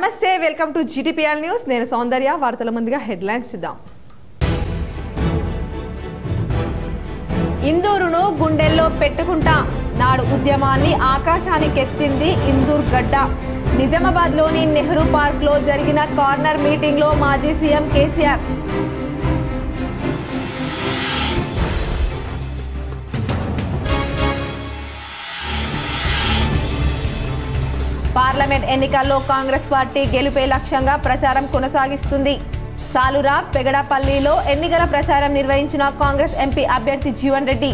నమస్తే welcome to GTPL news నేను సౌందర్య వార్తల ముందుగా హెడ్లైన్స్ చూద్దాం ఇందూరును గుండెల్లో పెట్టుకుంటా నాడు ఉద్యమాన్ని ఆకాశానికెత్తింది ఇందూర్ గడ్డ నిజామాబాద్ లోని నెహ్రూ పార్క్ లో జరిగిన కార్నర్ మీటింగ్ లో మాజీ సీఎం కేసీఆర్ పార్లమెంట్ ఎన్నికల్లో కాంగ్రెస్ పార్టీ గెలుపే లక్ష్యంగా ప్రచారం కొనసాగిస్తుంది సాలురా పెగడపల్లిలో ఎన్నికల ప్రచారం నిర్వహించిన కాంగ్రెస్ ఎంపీ అభ్యర్థి జీవన్ రెడ్డి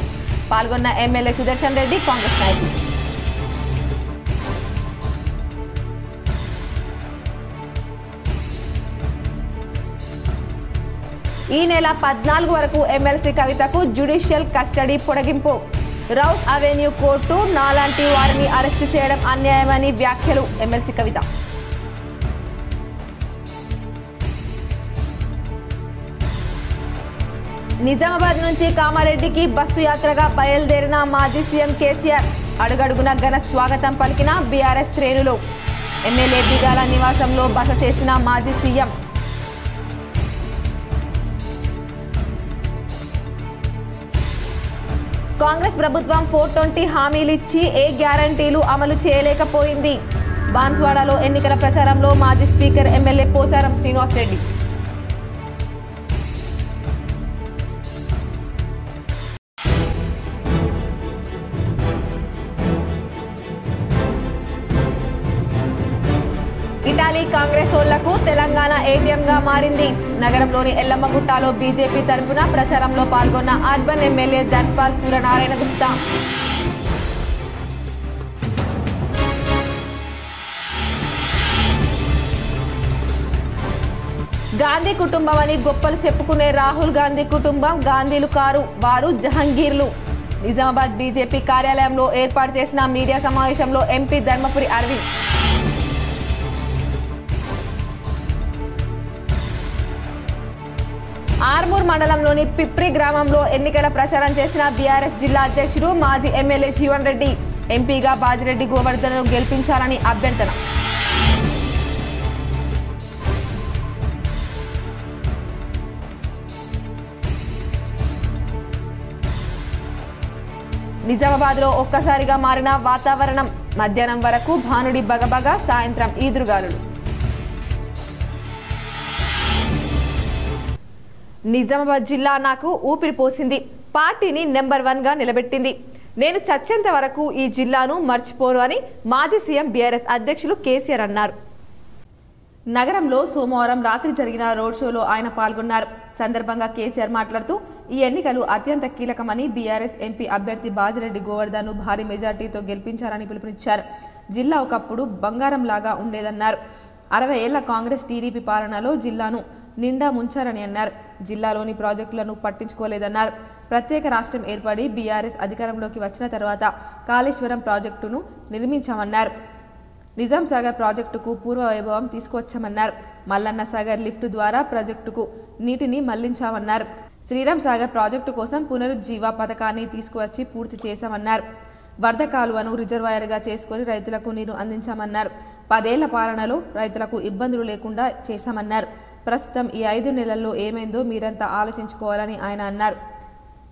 పాల్గొన్న ఎమ్మెల్యే సుదర్శన్ రెడ్డి కాంగ్రెస్ నాయకులు ఈ నెల 14 వరకు ఎమ్మెల్సీ కవితకు జ్యుడిషియల్ కస్టడీ పొడిగింపు రౌస్ అవెన్యూ కోర్టు నాలాంటి వారిని అరెస్టు చేయడం అన్యాయమని వ్యాఖ్యలు ఎమ్మెల్సీ కవిత నిజామాబాద్ నుంచి కామారెడ్డికి బస్సు యాత్రగా బయలుదేరిన మాజీ సీఎం కేసీఆర్ అడుగడుగున ఘన స్వాగతం పలికిన బీఆర్ఎస్ శ్రేణులు ఎమ్మెల్యే బిగాల నివాసంలో బస చేసిన మాజీ సీఎం కాంగ్రెస్ ప్రభుత్వం 420 హామీలిచ్చి ఏ గ్యారంటీలు అమలు చేయలేకపోయింది బాన్స్వాడలో ఎన్నికల ప్రచారంలో మాజీ speaker MLA Pocharam Srinivas Reddy Italy Congress ఓళ్లకు తెలంగాణ ఏటీఎంగా మారింది నగరంలోని ఎల్లమ్మగుట్టలో బీజేపీ తరపున ప్రచారంలో పాల్గొన్న అర్బన్ ఎమ్మెల్యే ధన్పాల్ సూర్యనారాయణ గుప్తా గాంధీ కుటుంబం అని గొప్పలు చెప్పుకునే రాహుల్ గాంధీ కుటుంబం గాంధీలు కారు వారు జహంగీర్లు నిజామాబాద్ బీజేపీ కార్యాలయంలో ఏర్పాటు చేసిన మీడియా సమావేశంలో ఎంపీ ధర్మపురి అరవింద్ ఆర్మూర్ మండలంలోని పిప్రి గ్రామంలో ఎన్నికల ప్రచారం చేసిన బీఆర్ఎస్ జిల్లా అధ్యక్షుడు మాజీ ఎమ్మెల్యే జీవన్ రెడ్డి ఎంపీగా బాజిరెడ్డి గోవర్ధన్ను గెలిపించాలని అభ్యర్థన నిజామాబాద్ లో ఒక్కసారిగా మారిన వాతావరణం మధ్యాహ్నం వరకు భానుడి బగబగ సాయంత్రం ఈదురుగాలులు నిజామాబాద్ జిల్లా నాకు ఊపిరి పోసింది పార్టీని నెంబర్ 1 గా నిలబెట్టింది నేను చచ్చేంత వరకు ఈ జిల్లాను మర్చిపోను అని మాజీ సీఎం బీఆర్ఎస్ అధ్యక్షులు కేసీఆర్ అన్నారు నగరంలో సోమవారం రాత్రి జరిగిన రోడ్ షోలో ఆయన పాల్గొన్నారు సందర్భంగా కేసీఆర్ మాట్లాడుతూ ఈ ఎన్నికలు అత్యంత కీలకమని బీఆర్ఎస్ ఎంపీ అభ్యర్థి బాజిరెడ్డి గోవర్ధన్ను భారీ మెజార్టీతో గెలిపించారని పిలుపునిచ్చారు జిల్లా ఒకప్పుడు బంగారం లాగా ఉండేదన్నారు 60 ఏళ్ల కాంగ్రెస్ టీడీపీ పాలనలో జిల్లాను నిండా ముంచారని అన్నారు జిల్లాలోని ప్రాజెక్టులను పట్టించుకోలేదన్నారు ప్రత్యేక రాష్ట్రం ఏర్పడి బీఆర్ఎస్ అధికారంలోకి వచ్చిన తర్వాత కాళేశ్వరం ప్రాజెక్టును నిర్మించామన్నారు నిజాం సాగర్ ప్రాజెక్టుకు పూర్వ వైభవం తీసుకువచ్చామన్నారు మల్లన్న సాగర్ లిఫ్ట్ ద్వారా ప్రాజెక్టుకు నీటిని మళ్లించామన్నారు శ్రీరామ్ సాగర్ ప్రాజెక్టు కోసం పునరుజ్జీవ పథకాన్ని తీసుకువచ్చి పూర్తి చేశామన్నారు వరద కాలువను రిజర్వాయర్గా చేసుకుని రైతులకు నీరు అందించామన్నారు 10 ఏళ్ల పాలనలో రైతులకు ఇబ్బందులు లేకుండా చేశామన్నారు ప్రస్తుతం ఈ 5 నెలల్లో ఏమైందో మీరంతా ఆలోచించుకోవాలని ఆయన అన్నారు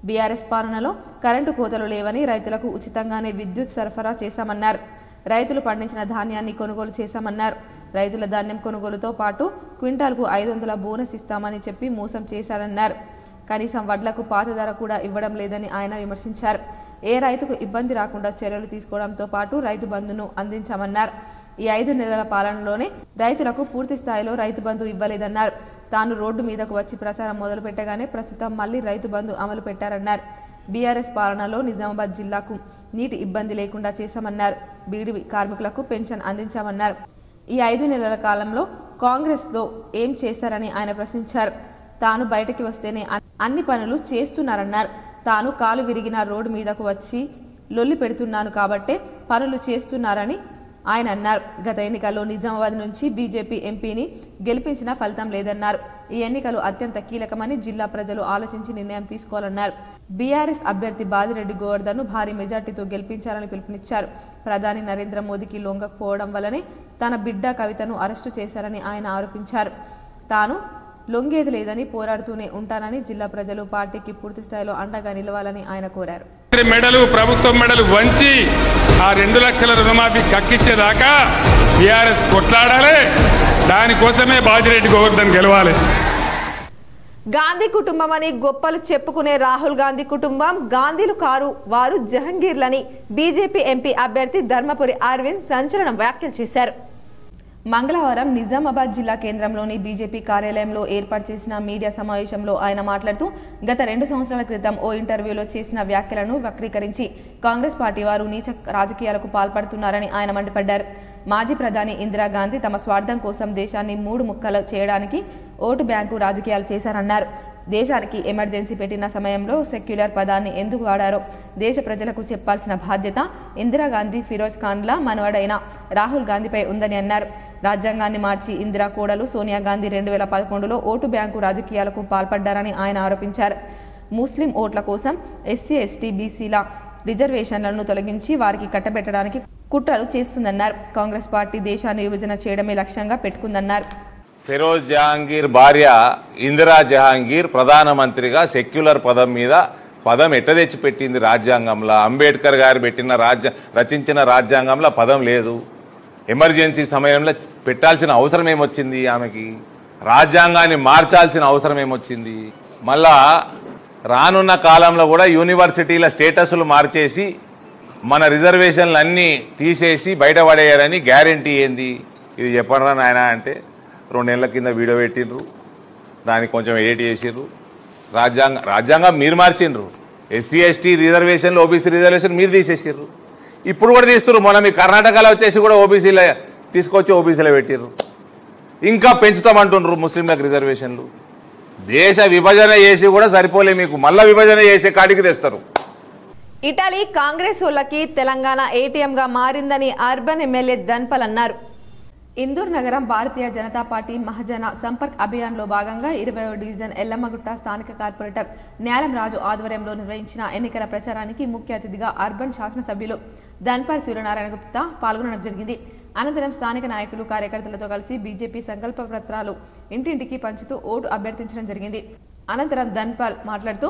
బీఆర్ఎస్ పాలనలో కరెంటు కోతలు లేవని రైతులకు ఉచితంగానే విద్యుత్ సరఫరా చేశామన్నారు రైతులు పండించిన ధాన్యాన్ని కొనుగోలు చేశామన్నారు రైతుల ధాన్యం కొనుగోలుతో పాటు క్వింటాల్కు 500 బోనస్ ఇస్తామని చెప్పి మోసం చేశారన్నారు కనీసం వడ్లకు పాత ధర కూడా ఇవ్వడం లేదని ఆయన విమర్శించారు ఏ రైతుకు ఇబ్బంది రాకుండా చర్యలు తీసుకోవడంతో పాటు రైతు బంధును అందించామన్నారు ఈ 5 నెలల పాలనలోనే రైతులకు పూర్తి స్థాయిలో రైతు బంధు ఇవ్వలేదన్నారు తాను రోడ్డు మీదకు వచ్చి ప్రచారం మొదలుపెట్టగానే ప్రస్తుతం మళ్లీ రైతు బంధు అమలు పెట్టారన్నారు బీఆర్ఎస్ పాలనలో నిజామాబాద్ జిల్లాకు నీటి ఇబ్బంది లేకుండా చేశామన్నారు బీడీ కార్మికులకు పెన్షన్ అందించామన్నారు ఈ 5 నెలల కాలంలో కాంగ్రెస్లో ఏం చేశారని ఆయన ప్రశ్నించారు తాను బయటకి వస్తేనే అన్ని పనులు చేస్తున్నారన్నారు తాను కాలు విరిగిన రోడ్డు మీదకు వచ్చి లొల్లి పెడుతున్నాను కాబట్టే పనులు చేస్తున్నారని ఆయన అన్నారు. గత ఎన్నికల్లో నిజామాబాద్ నుంచి బీజేపీ ఎంపీని గెలిపించిన ఫలితం లేదన్నారు. ఈ ఎన్నికలు అత్యంత కీలకమని జిల్లా ప్రజలు ఆలోచించి నిర్ణయం తీసుకోవాలన్నారు. బీఆర్ఎస్ అభ్యర్థి బాజిరెడ్డి గోవర్ధన్ ను భారీ మెజార్టీతో గెలిపించాలని పిలుపునిచ్చారు. ప్రధాని నరేంద్ర మోదీకి లొంగకపోవడం వల్లనే తన బిడ్డ కవితను అరెస్టు చేశారని ఆయన ఆరోపించారు. తాను లొంగేది లేదని పోరాడుతూనే ఉంటానని జిల్లా ప్రజలు పార్టీకి పూర్తి స్థాయిలో అండగా నిలవాలని ఆయన కోరారు. మెడలు ప్రభుత్వం మెడలు వంచి ఆ 2 లక్షల రుణమాఫీ కక్కిచ్చేదాకా బీఆర్ఎస్ కొట్లాడాలి. దానికోసమే బాజిరెడ్డి గోవర్ధన్ గెలవాలి. గాంధీ కుటుంబం అని గొప్పలు చెప్పుకునే రాహుల్ గాంధీ కుటుంబం గాంధీలు కారు, వారు జహంగీర్లని బీజేపీ ఎంపీ అభ్యర్థి ధర్మపురి అరవింద్ సంచలన వ్యాఖ్యలు చేశారు. మంగళవారం నిజామాబాద్ జిల్లా కేంద్రంలోని బీజేపీ కార్యాలయంలో ఏర్పాటు చేసిన మీడియా సమావేశంలో ఆయన మాట్లాడుతూ గత 2 సంవత్సరాల క్రితం ఓ ఇంటర్వ్యూలో చేసిన వ్యాఖ్యలను వక్రీకరించి కాంగ్రెస్ పార్టీ వారు నీచ రాజకీయాలకు పాల్పడుతున్నారని ఆయన మండిపడ్డారు. మాజీ ప్రధాని ఇందిరాగాంధీ తమ స్వార్థం కోసం దేశాన్ని 3 ముక్కలు చేయడానికి ఓటు బ్యాంకు రాజకీయాలు చేశారన్నారు. దేశానికి ఎమర్జెన్సీ పెట్టిన సమయంలో సెక్యులర్ పదాన్ని ఎందుకు వాడారో దేశ ప్రజలకు చెప్పాల్సిన బాధ్యత ఇందిరాగాంధీ, ఫిరోజ్ ఖాన్ల మనవడైన రాహుల్ గాంధీపై ఉందని అన్నారు. రాజ్యాంగాన్ని మార్చి ఇందిరా కోడలు సోనియా గాంధీ 2011లో ఓటు బ్యాంకు రాజకీయాలకు పాల్పడ్డారని ఆయన ఆరోపించారు. ముస్లిం ఓట్ల కోసం ఎస్సీ, ఎస్టీ, బీసీల రిజర్వేషన్లను తొలగించి వారికి కట్టబెట్టడానికి కుట్రలు చేస్తుందన్నారు. కాంగ్రెస్ పార్టీ దేశాన్ని విభజన చేయడమే లక్ష్యంగా పెట్టుకుందన్నారు. ఫిరోజ్ జహాంగీర్ భార్య ఇందిరా జహాంగీర్ ప్రధానమంత్రిగా సెక్యులర్ పదం ఎట్ట తెచ్చి పెట్టింది రాజ్యాంగంలో? అంబేద్కర్ గారు రచించిన రాజ్యాంగంలో పదం లేదు. ఎమర్జెన్సీ సమయంలో పెట్టాల్సిన అవసరం ఏమొచ్చింది? ఆమెకి రాజ్యాంగాన్ని మార్చాల్సిన అవసరం ఏమొచ్చింది? మళ్ళా రానున్న కాలంలో కూడా యూనివర్సిటీల స్టేటస్లు మార్చేసి మన రిజర్వేషన్లు అన్నీ తీసేసి బయటపడేయారని గ్యారంటీ ఏంది? ఇది చెప్పరా నాయన అంటే 2 నెలల కింద వీడియో పెట్టిండ్రు, దానికి కొంచెం ఎడిట్ చేసిర్రు. రాజ్యాంగం మీరు మార్చిండ్రు. ఎస్సీ, ఎస్టీ రిజర్వేషన్లు, ఓబీసీ రిజర్వేషన్ మీరు తీసేసిర్రు. ఇప్పుడు కూడా తీస్తున్నారు. మొన్న మీ కర్ణాటకలో వచ్చేసి కూడా ఓబీసీలో తీసుకొచ్చి ఓబీసీలో పెట్టిర్రు. ఇంకా పెంచుతామంటుండ్రు ముస్లింలకు రిజర్వేషన్లు. దేశ విభజన చేసి కూడా సరిపోలే, మీకు మళ్ళా విభజన చేసే కాడికి తెస్తారు. ఇటలీ కాంగ్రెస్ వాళ్ళకి తెలంగాణ ఏటీఎంగా మారిందని అర్బన్ ఎమ్మెల్యే ధన్పల్ అన్నారు. ఇందూర్ నగరం భారతీయ జనతా పార్టీ మహాజన సంపర్క్ అభియాన్లో భాగంగా 20వ డివిజన్ ఎల్లమ్మగుట్ట స్థానిక కార్పొరేటర్ న్యాలం రాజు ఆధ్వర్యంలో నిర్వహించిన ఎన్నికల ప్రచారానికి ముఖ్య అతిథిగా అర్బన్ శాసనసభ్యులు ధన్పల్ సూర్యనారాయణ గుప్తా పాల్గొనడం జరిగింది. అనంతరం స్థానిక నాయకులు, కార్యకర్తలతో కలిసి బీజేపీ సంకల్ప పత్రాలు ఇంటింటికి పంచుతూ ఓటు అభ్యర్థించడం జరిగింది. అనంతరం ధన్పల్ మాట్లాడుతూ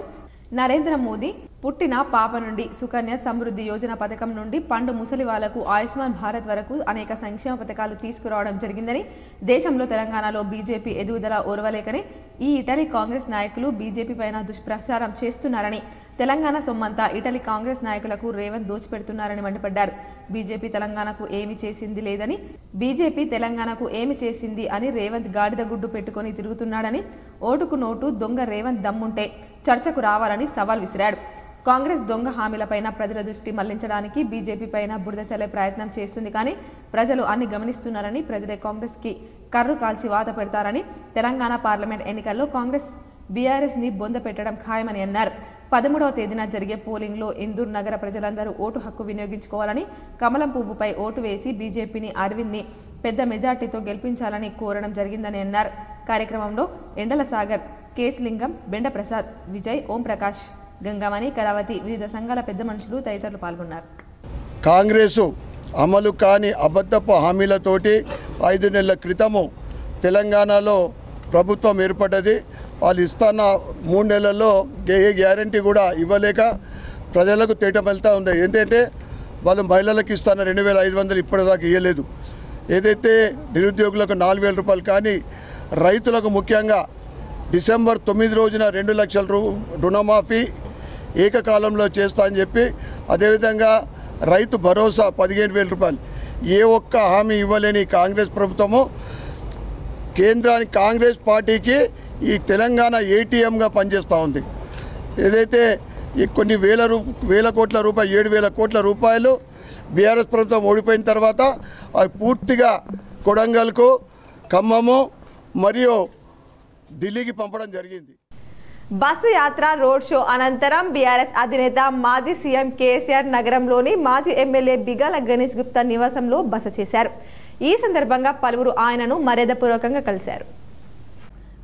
నరేంద్ర మోదీ పుట్టిన పాప నుండి సుకన్య సమృద్ధి యోజన పథకం నుండి పండు ముసలి వాళ్లకు ఆయుష్మాన్ భారత్ వరకు అనేక సంక్షేమ పథకాలు తీసుకురావడం జరిగిందని, దేశంలో తెలంగాణలో బీజేపీ ఎదుగుదల ఓర్వలేకనే ఈ ఇటలీ కాంగ్రెస్ నాయకులు బీజేపీ పైన దుష్ప్రచారం చేస్తున్నారని, తెలంగాణ సొమ్మంతా ఇటలీ కాంగ్రెస్ నాయకులకు రేవంత్ దోచిపెడుతున్నారని మండిపడ్డారు. బీజేపీ తెలంగాణకు ఏమి చేసింది లేదని, బీజేపీ తెలంగాణకు ఏమి చేసింది అని రేవంత్ గాడిద గుడ్డు పెట్టుకుని తిరుగుతున్నాడని, ఓటుకు నోటు దొంగ రేవంత్ దమ్ముంటే చర్చకు రావాలని సవాల్ విసిరాడు. కాంగ్రెస్ దొంగ హామీలపైన ప్రజల దృష్టి మళ్లించడానికి బీజేపీ పైన బురద చల్లే ప్రయత్నం చేస్తుంది, కానీ ప్రజలు అన్ని గమనిస్తున్నారని, ప్రజలే కాంగ్రెస్ కి కర్రు కాల్చి వాత పెడతారని, తెలంగాణ పార్లమెంట్ ఎన్నికల్లో కాంగ్రెస్ బీఆర్ఎస్ ని బొంద పెట్టడం ఖాయమని అన్నారు. 13వ తేదీన జరిగే పోలింగ్ లో ఇందూర్ నగర ప్రజలందరూ ఓటు హక్కు వినియోగించుకోవాలని, కమలం పువ్వుపై ఓటు వేసి బీజేపీని అరవింద్ ని పెద్ద మెజార్టీతో గెలిపించాలని కోరడం జరిగిందని అన్నారు. కార్యక్రమంలో ఎండల సాగర్, కేశలింగం, బెండ ప్రసాద్, విజయ్, ఓం ప్రకాష్, గంగామణి, కళావతి, వివిధ సంఘాల పెద్ద మనుషులు తదితరులు పాల్గొన్నారు. కాంగ్రెసు అమలు కాని అబద్ధపు హామీలతోటి 5 నెలల క్రితము తెలంగాణలో ప్రభుత్వం ఏర్పడ్డది. వాళ్ళు ఇస్తున్న 3 నెలల్లో ఏ గ్యారంటీ కూడా ఇవ్వలేక ప్రజలకు తేటమెళ్తా ఉంది. ఏంటంటే వాళ్ళు మహిళలకు ఇస్తున్న 2500 ఇప్పటిదాకా ఇవ్వలేదు. ఏదైతే నిరుద్యోగులకు 4000 రూపాయలు, కానీ రైతులకు ముఖ్యంగా డిసెంబర్ 9 రోజున 2 లక్షల రుణమాఫీ ఏకకాలంలో చేస్తా అని చెప్పి, అదేవిధంగా రైతు భరోసా 15,000 రూపాయలు, ఏ ఒక్క హామీ ఇవ్వలేని కాంగ్రెస్ ప్రభుత్వము కేంద్రానికి, కాంగ్రెస్ పార్టీకి ఈ తెలంగాణ ఏటీఎంగా పనిచేస్తూ ఉంది. ఏదైతే ఈ కొన్ని వేల కోట్ల రూపాయలు, 7,000 కోట్ల రూపాయలు బీఆర్ఎస్ ప్రభుత్వం ఓడిపోయిన తర్వాత అవి పూర్తిగా కొడంగల్కు, ఖమ్మము మరియు ఢిల్లీకి పంపడం జరిగింది. బస్సు యాత్ర రోడ్ షో అనంతరం బీఆర్ఎస్ అధినేత మాజీ సీఎం కేసీఆర్ నగరంలోని మాజీ ఎమ్మెల్యే బిగాల గణేష్ గుప్తా నివాసంలో బస చేశారు. ఈ సందర్భంగా పలువురు ఆయనను మర్యాదపూర్వకంగా కలిశారు.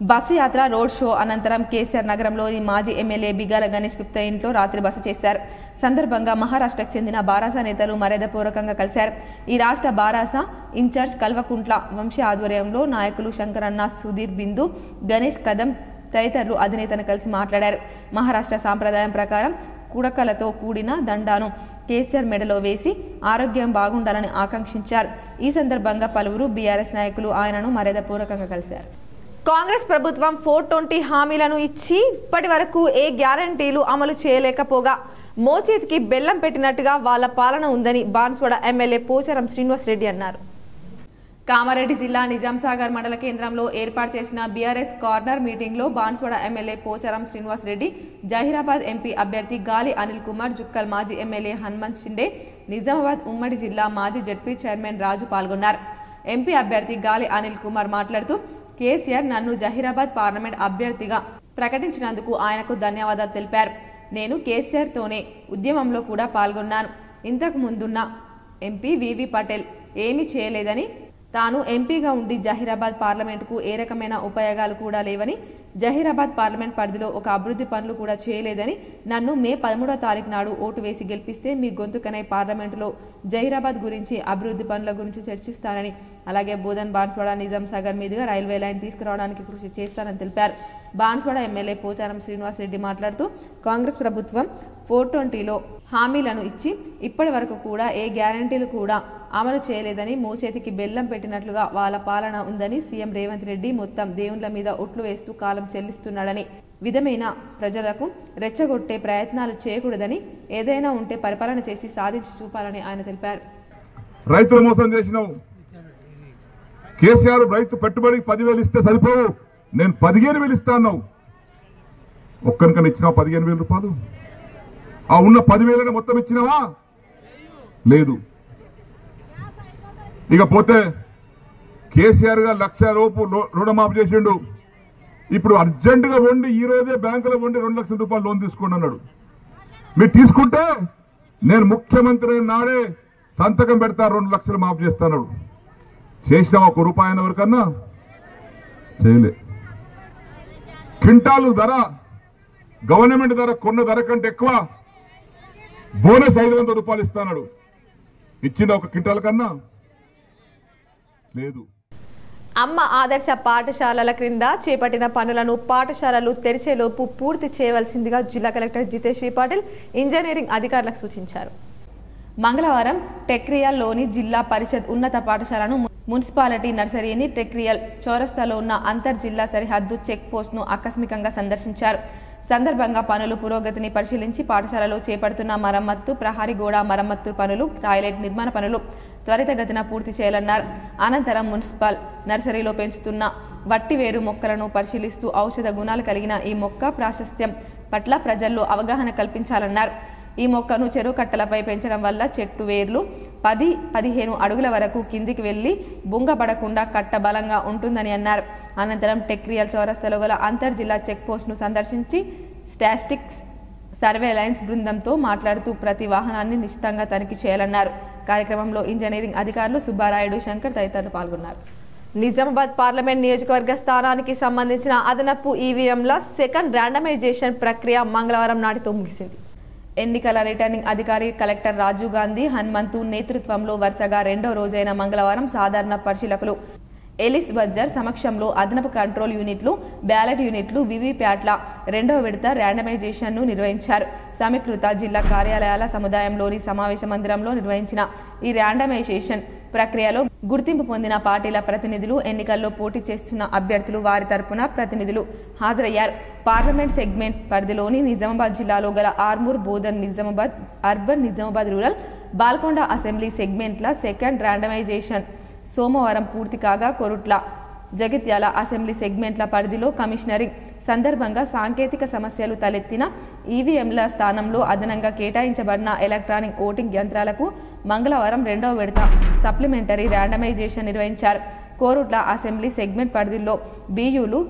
బస్సు యాత్ర రోడ్ షో అనంతరం కేసీఆర్ నగరంలోని మాజీ ఎమ్మెల్యే బిగాల గణేష్ గుప్తా ఇంట్లో రాత్రి బస చేశారు. సందర్భంగా మహారాష్ట్రకు చెందిన బారాసా నేతలు మర్యాదపూర్వకంగా కలిశారు. ఈ రాష్ట్ర బారాసా ఇన్ఛార్జ్ కల్వకుంట్ల వంశీ ఆధ్వర్యంలో నాయకులు శంకరన్న, సుధీర్ బిందు, గణేష్ కదం తదితరులు అధినేతను కలిసి మాట్లాడారు. మహారాష్ట్ర సాంప్రదాయం ప్రకారం కుడకలతో కూడిన దండాను కేసీఆర్ మెడలో వేసి ఆరోగ్యం బాగుండాలని ఆకాంక్షించారు. ఈ సందర్భంగా పలువురు బీఆర్ఎస్ నాయకులు ఆయనను మర్యాదపూర్వకంగా కలిశారు. కాంగ్రెస్ ప్రభుత్వం 420 హామీలను ఇచ్చి ఇప్పటి వరకు ఏ గ్యారంటీలు అమలు చేయలేకపోగా మోచేతికి బెల్లం పెట్టినట్టుగా వాళ్ళ పాలన ఉందని బాన్స్వాడ ఎమ్మెల్యే పోచారం శ్రీనివాస్ రెడ్డి అన్నారు. కామారెడ్డి జిల్లా నిజాంసాగర్ మండల కేంద్రంలో ఏర్పాటు చేసిన బీఆర్ఎస్ కార్నర్ మీటింగ్లో బాన్స్వాడ ఎమ్మెల్యే పోచారం శ్రీనివాస్ రెడ్డి, జహీరాబాద్ ఎంపీ అభ్యర్థి గాలి అనిల్ కుమార్, జుక్కల్ మాజీ ఎమ్మెల్యే హనుమంత్ షిండే, నిజామాబాద్ ఉమ్మడి జిల్లా మాజీ జడ్పీ చైర్మన్ రాజు పాల్గొన్నారు. ఎంపీ అభ్యర్థి గాలి అనిల్ కుమార్ మాట్లాడుతూ కేసీఆర్ నన్ను జహీరాబాద్ పార్లమెంట్ అభ్యర్థిగా ప్రకటించినందుకు ఆయనకు ధన్యవాదాలు తెలిపారు. నేను కేసీఆర్తోనే ఉద్యమంలో కూడా పాల్గొన్నాను. ఇంతకు ముందున్న ఎంపీ వివి పటేల్ ఏమీ చేయలేదని, తాను ఎంపీగా ఉండి జహీరాబాద్ పార్లమెంటుకు ఏ రకమైన ఉపయోగాలు కూడా లేవని, జహీరాబాద్ పార్లమెంట్ పరిధిలో ఒక అభివృద్ధి పనులు కూడా చేయలేదని, నన్ను మే 13వ తారీఖు నాడు ఓటు వేసి గెలిపిస్తే మీ గొంతుకనై పార్లమెంటులో జహీరాబాద్ గురించి, అభివృద్ధి పనుల గురించి చర్చిస్తానని, అలాగే బోధన్ బాన్స్వాడ నిజాంసాగర్ మీదుగా రైల్వే లైన్ తీసుకురావడానికి కృషి చేస్తానని తెలిపారు. బాన్స్వాడ ఎమ్మెల్యే పోచారం శ్రీనివాస్ రెడ్డి మాట్లాడుతూ కాంగ్రెస్ ప్రభుత్వం 420లో హామీలను ఇచ్చి ఇప్పటి వరకు కూడా ఏ గ్యారంటీలు కూడా అమలు చేయలేదని, మోచేతికి బెల్లం పెట్టినట్లుగా వాళ్ళ పాలన ఉందని, సీఎం రేవంత్ రెడ్డి మొత్తం దేవుళ్ల మీద ఒట్లు వేస్తూ కాలం చెల్లిస్తున్నాడని, విధమైన ప్రజలకు రెచ్చగొట్టే ప్రయత్నాలు చేయకూడదని, ఏదైనా ఉంటే పరిపాలన చేసి సాధించి చూపాలని ఆయన తెలిపారు. రైతులు మోసం చేసినావు. కేసీఆర్ రైతు పెట్టుబడికి 10,000 ఇస్తే సరిపోవు, నేను 15,000 ఇస్తాను. ఒక్కరికన్నా ఇచ్చినావు 15,000 రూపాయలు? ఆ ఉన్న 10,000 మొత్తం ఇచ్చినావా? లేదు. ఇకపోతే కేసీఆర్ గా 1,00,000 రూపు రుణమాఫీ చేసిండు. ఇప్పుడు అర్జెంటుగా వండి ఈ రోజే బ్యాంకులో వండి 2 లక్షల రూపాయలు లోన్ తీసుకోండి అన్నాడు. మీరు తీసుకుంటే నేను ముఖ్యమంత్రి నాడే సంతకం పెడతా, 2 లక్షలు మాఫీ చేస్తాడు. చేసినావా 1 రూపాయి ఎవరికన్నా? చేయలే. క్వింటాలు ధర గవర్నమెంట్ ధర కొన్న ధర కంటే ఎక్కువ బోనస్ 500 రూపాయలు ఇస్తాడు. ఇచ్చిండ 1 క్వింటాల్ కన్నా? లేదు. అమ్మ ఆదర్శ పాఠశాలల క్రింద చేపట్టిన పనులను పాఠశాలలు తెరిచేలోపు పూర్తి చేయవలసిందిగా జిల్లా కలెక్టర్ జితేష్ పాటిల్ ఇంజనీరింగ్ అధికారులకు సూచించారు. మంగళవారం టెక్రియల్లోని జిల్లా పరిషత్ ఉన్నత పాఠశాలను, మున్సిపాలిటీ నర్సరీని, టెక్రియల్ చౌరస్తాలో ఉన్న అంతర్జిల్లా సరిహద్దు చెక్ పోస్ట్ను ఆకస్మికంగా సందర్శించారు. సందర్భంగా పనులు పురోగతిని పరిశీలించి పాఠశాలలో చేపడుతున్న మరమ్మత్తు, ప్రహరీ గోడ మరమ్మత్తు పనులు, టాయిలెట్ నిర్మాణ పనులు త్వరితగతిన పూర్తి చేయాలన్నారు. అనంతరం మున్సిపల్ నర్సరీలో పెంచుతున్న వట్టివేరు మొక్కలను పరిశీలిస్తూ ఔషధ గుణాలు కలిగిన ఈ మొక్క ప్రాశస్త్యం పట్ల ప్రజల్లో అవగాహన కల్పించాలన్నారు. ఈ మొక్కను చెరువు కట్టలపై పెంచడం వల్ల చెట్టు వేర్లు 10-15 అడుగుల వరకు కిందికి వెళ్లి బుంగపడకుండా కట్ట బలంగా ఉంటుందని అన్నారు. అనంతరం టెక్రియల్ చౌరస్తాలో గల అంతర్జిల్లా చెక్ పోస్ట్ను సందర్శించి స్టాటిస్టిక్స్ సర్వేలైన్స్ బృందంతో మాట్లాడుతూ ప్రతి వాహనాన్ని నిశ్చితంగా తనిఖీ చేయాలన్నారు. కార్యక్రమంలో ఇంజనీరింగ్ అధికారులు సుబ్బారాయుడు, శంకర్ తదితరులు పాల్గొన్నారు. నిజామాబాద్ పార్లమెంట్ నియోజకవర్గ స్థానానికి సంబంధించిన అదనపు ఈవీఎంల సెకండ్ ర్యాండమైజేషన్ ప్రక్రియ మంగళవారం నాటితో ముగిసింది. ఎన్నికల రిటర్నింగ్ అధికారి కలెక్టర్ రాజీవ్ గాంధీ హనుమంతు నేతృత్వంలో వరుసగా 2వ రోజైన మంగళవారం సాధారణ పరిశీలకులు ఎలిస్ బజ్జర్ సమక్షంలో అదనపు కంట్రోల్ యూనిట్లు, బ్యాలెట్ యూనిట్లు, వివిప్యాట్ల 2వ విడత ర్యాండమైజేషన్ను నిర్వహించారు. సమీకృత జిల్లా కార్యాలయాల సముదాయంలోని సమావేశ మందిరంలో నిర్వహించిన ఈ ర్యాండమైజేషన్ ప్రక్రియలో గుర్తింపు పొందిన పార్టీల ప్రతినిధులు, ఎన్నికల్లో పోటీ చేస్తున్న అభ్యర్థులు, వారి తరపున ప్రతినిధులు హాజరయ్యారు. పార్లమెంట్ సెగ్మెంట్ పరిధిలోని నిజామాబాద్ జిల్లాలో గల Armoor, Bodhan, Nizamabad urban, Nizamabad rural, Balkonda assembly సెగ్మెంట్ల సెకండ్ ర్యాండమైజేషన్ సోమవారం పూర్తి కాగా, కొరుట్ల, జగిత్యాల అసెంబ్లీ సెగ్మెంట్ల పరిధిలో కమిషనరింగ్ సందర్భంగా సాంకేతిక సమస్యలు తలెత్తిన ఈవీఎంల స్థానంలో అదనంగా కేటాయించబడిన ఎలక్ట్రానిక్ ఓటింగ్ యంత్రాలకు మంగళవారం 2వ విడత సప్లిమెంటరీ ర్యాండమైజేషన్ నిర్వహించారు. కోరుట్ల అసెంబ్లీ సెగ్మెంట్ పరిధిలో బీయూలు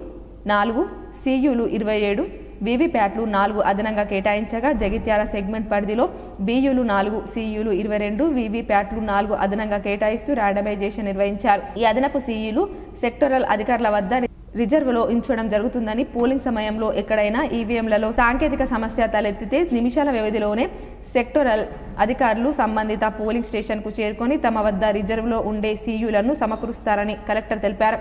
4, సియూలు 27, వీవీప్యాట్లు 4 అదనంగా కేటాయించగా జగిత్యాల సెగ్మెంట్ పరిధిలో బియులు 4, సియులు 22 వీవీప్యాట్లు 4 అదనంగా కేటాయిస్తూ ర్యాండమైజేషన్ నిర్వహించారు. ఈ అదనపు సియులు సెక్టోరల్ అధికారుల వద్ద రిజర్వులో ఉంచడం జరుగుతుందని, పోలింగ్ సమయంలో ఎక్కడైనా ఈవీఎంలలో సాంకేతిక సమస్య తలెత్తితే నిమిషాల వ్యవధిలోనే సెక్టోరల్ అధికారులు సంబంధిత పోలింగ్ స్టేషన్కు చేరుకొని తమ వద్ద రిజర్వులో ఉండే సీయూలను సమకూరుస్తారని కలెక్టర్ తెలిపారు.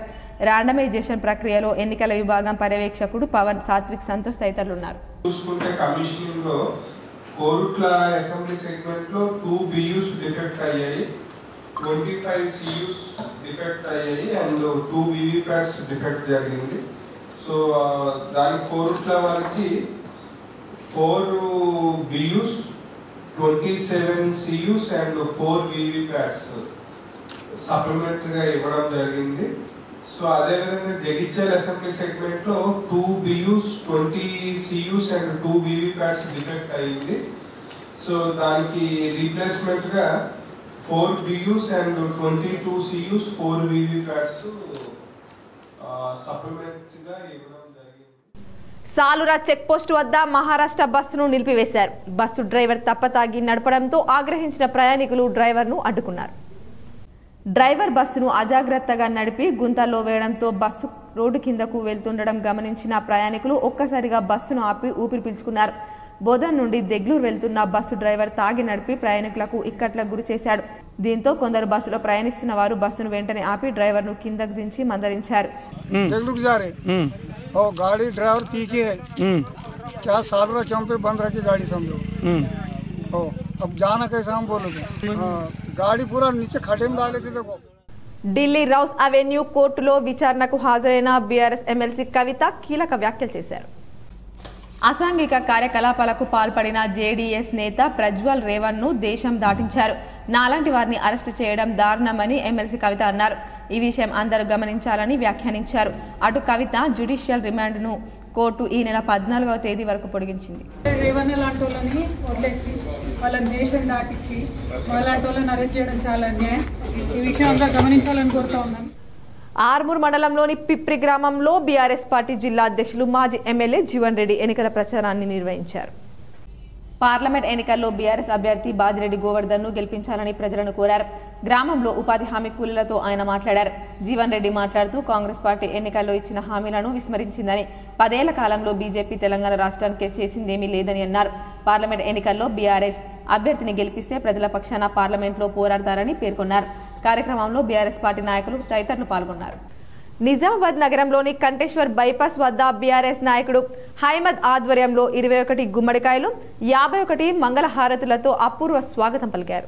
ర్యాండమైజేషన్ ప్రక్రియలో ఎన్నికల విభాగం పర్యవేక్షకుడు పవన్, సాత్విక్, సంతోష్ తదితరులు ఉన్నారు. చూసుకుంటే కమిషనింగ్ లో కోరుట్ల అసెంబ్లీ సెగ్మెంట్ లో 2 బియూస్ డిఫెక్ట్ అయ్యాయి, 25 CUs డిఫెక్ట్ అయ్యాయి అండ్ 2 VVPATs డిఫెక్ట్ జరిగింది. సో దానికి కోరుట్ల వాళ్ళకి 4 BUs, 27 CUs అండ్ 4 VVPATs సప్లిమెంటరీగా ఇవ్వడం జరిగింది. సో అదేవిధంగా జగిత్యాల అసెంబ్లీ సెగ్మెంట్ లో 2 BUs, 20 CUs and 2 VVPATs defect అయ్యింది. సో దానికి రీప్లేస్మెంట్ గా 4 BUs and 22 CUs, 4 VVPATs సప్లిమెంటరీగా ఇవ్వడం జరిగింది. సాలురా చెక్ పోస్ట్ వద్ద మహారాష్ట్ర బస్సును నిలిపివేశారు. బస్సు డ్రైవర్ తప్పతాగి నడపడంతో ఆగ్రహించిన ప్రయాణికులు డ్రైవర్ను అడ్డుకున్నారు. డ్రైవర్ బస్సును అజాగ్రత్తగా నడిపి గుంతల్లో వేయడంతో బస్సు రోడ్డు కిందకు వెళ్తుండడం గమనించిన ప్రయాణికులు ఒక్కసారిగా బస్సును ఆపి ఊపిరి పీల్చుకున్నారు. బోధన్ నుండి దెగ్లూరు వెళ్తున్న బస్సు డ్రైవర్ తాగి నడిపి ప్రయాణికులకు ఇక్కట్లకు గురి చేశాడు. దీంతో కొందరు బస్సులో ప్రయాణిస్తున్న వారు బస్సును వెంటనే ఆపి డ్రైవర్ను కిందకు దించి మందలించారు. गाड़ी ड्राइवर पी के है क्या सालरा चौक पे बंद रखी गाड़ी समझो अब जाना कैसे हम बोलोगे गाड़ी पूरा नीचे खड्डे में डाले थे देखो. ఢిల్లీ రౌస్ అవెన్యూ కోర్టులో విచారణకు హాజరైన బీఆర్ఎస్ ఎమ్మెల్సీ కవిత కీలక వ్యాఖ్యలు చేశారు. అసాంఘిక కార్యకలాపాలకు పాల్పడిన జేడీఎస్ నేత ప్రజ్వల్ రేవణ్ను దేశం దాటించారు. నాలాంటి వారిని అరెస్టు చేయడం దారుణమని ఎమ్మెల్సీ కవిత అన్నారు. ఈ విషయం అందరూ గమనించాలని వ్యాఖ్యానించారు. అటు కవిత జ్యుడిషియల్ రిమాండ్ను కోర్టు ఈ నెల 14వ తేదీ వరకు పొడిగించింది. రేవణ్ లాంటి వాళ్ళని వదిలేసి వాళ్ళని దేశం దాటించి వాళ్ళంటి వాళ్ళని అరెస్ట్ చేయడం చాలా అన్యాయం. ఈ విషయం అందరూ గమనించాలని కోరుతా ఉన్నాను. ఆర్మూర్ మండలంలోని పిప్రి గ్రామంలో బీఆర్ఎస్ పార్టీ జిల్లా అధ్యక్షులు మాజీ ఎమ్మెల్యే జీవన్ రెడ్డి ఎన్నికల ప్రచారాన్ని నిర్వహించారు. పార్లమెంట్ ఎన్నికల్లో బీఆర్ఎస్ అభ్యర్థి బాజిరెడ్డి గోవర్ధన్ను గెలిపించాలని ప్రజలను కోరారు. గ్రామంలో ఉపాధి హామీ కూలీలతో ఆయన మాట్లాడారు. జీవన్ రెడ్డి మాట్లాడుతూ కాంగ్రెస్ పార్టీ ఎన్నికల్లో ఇచ్చిన హామీలను విస్మరించిందని, 10 ఏళ్ల కాలంలో బీజేపీ తెలంగాణ రాష్ట్రానికి చేసిందేమీ లేదని అన్నారు. పార్లమెంట్ ఎన్నికల్లో బీఆర్ఎస్ అభ్యర్థిని గెలిపిస్తే ప్రజల పక్షాన పార్లమెంట్లో పోరాడతారని పేర్కొన్నారు. కార్యక్రమంలో బీఆర్ఎస్ పార్టీ నాయకులు తదితరులు పాల్గొన్నారు. నిజామాబాద్ నగరంలోని కంటేశ్వర్ బైపాస్ వద్ద బీఆర్ఎస్ నాయకుడు హైమద్ ఆధ్వర్యంలో 21 గుమ్మడికాయలు, 51 మంగళహారతులతో అపూర్వ స్వాగతం పలికారు.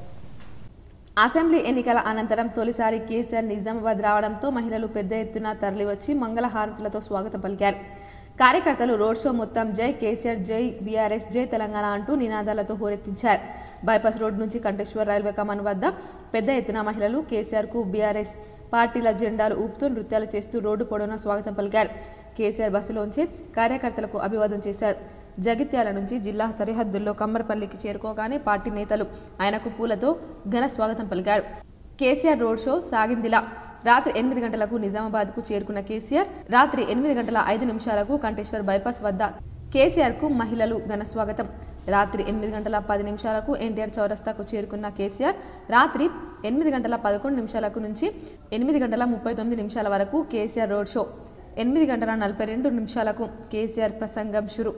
అసెంబ్లీ ఎన్నికల అనంతరం తొలిసారి కేసీఆర్ నిజామాబాద్ రావడంతో మహిళలు పెద్ద ఎత్తున తరలివచ్చి మంగళహారతులతో స్వాగతం పలికారు. కార్యకర్తలు రోడ్ షో మొత్తం జై కేసీఆర్, జై బీఆర్ఎస్, జై తెలంగాణ అంటూ నినాదాలతో హోరెత్తించారు. బైపాస్ రోడ్ నుంచి కంటేశ్వర్ రైల్వే కమాన్ వద్ద పెద్ద ఎత్తున మహిళలు కేసీఆర్కు బీఆర్ఎస్ పార్టీల జెండాలు ఊపుతూ నృత్యాలు చేస్తూ రోడ్డు పొడవునా స్వాగతం పలికారు. కేసీఆర్ బస్సులోంచి కార్యకర్తలకు అభివాదం చేశారు. జగిత్యాల నుంచి జిల్లా సరిహద్దుల్లో కమ్మర్పల్లికి చేరుకోగానే పార్టీ నేతలు ఆయనకు పూలతో ఘన స్వాగతం పలికారు. కేసీఆర్ రోడ్ షో సాగిందిలా. రాత్రి 8 గంటలకు నిజామాబాద్కు చేరుకున్న కేసీఆర్ రాత్రి 8:05 కంటేశ్వర్ బైపాస్ వద్ద కేసీఆర్కు మహిళలు ఘన స్వాగతం. రాత్రి 8:10 ఎన్టీఆర్ చౌరస్తాకు చేరుకున్న కేసీఆర్ రాత్రి 8:11 నుంచి 8:39 వరకు కేసీఆర్ రోడ్ షో. 8:42 కేసీఆర్ ప్రసంగం షురు.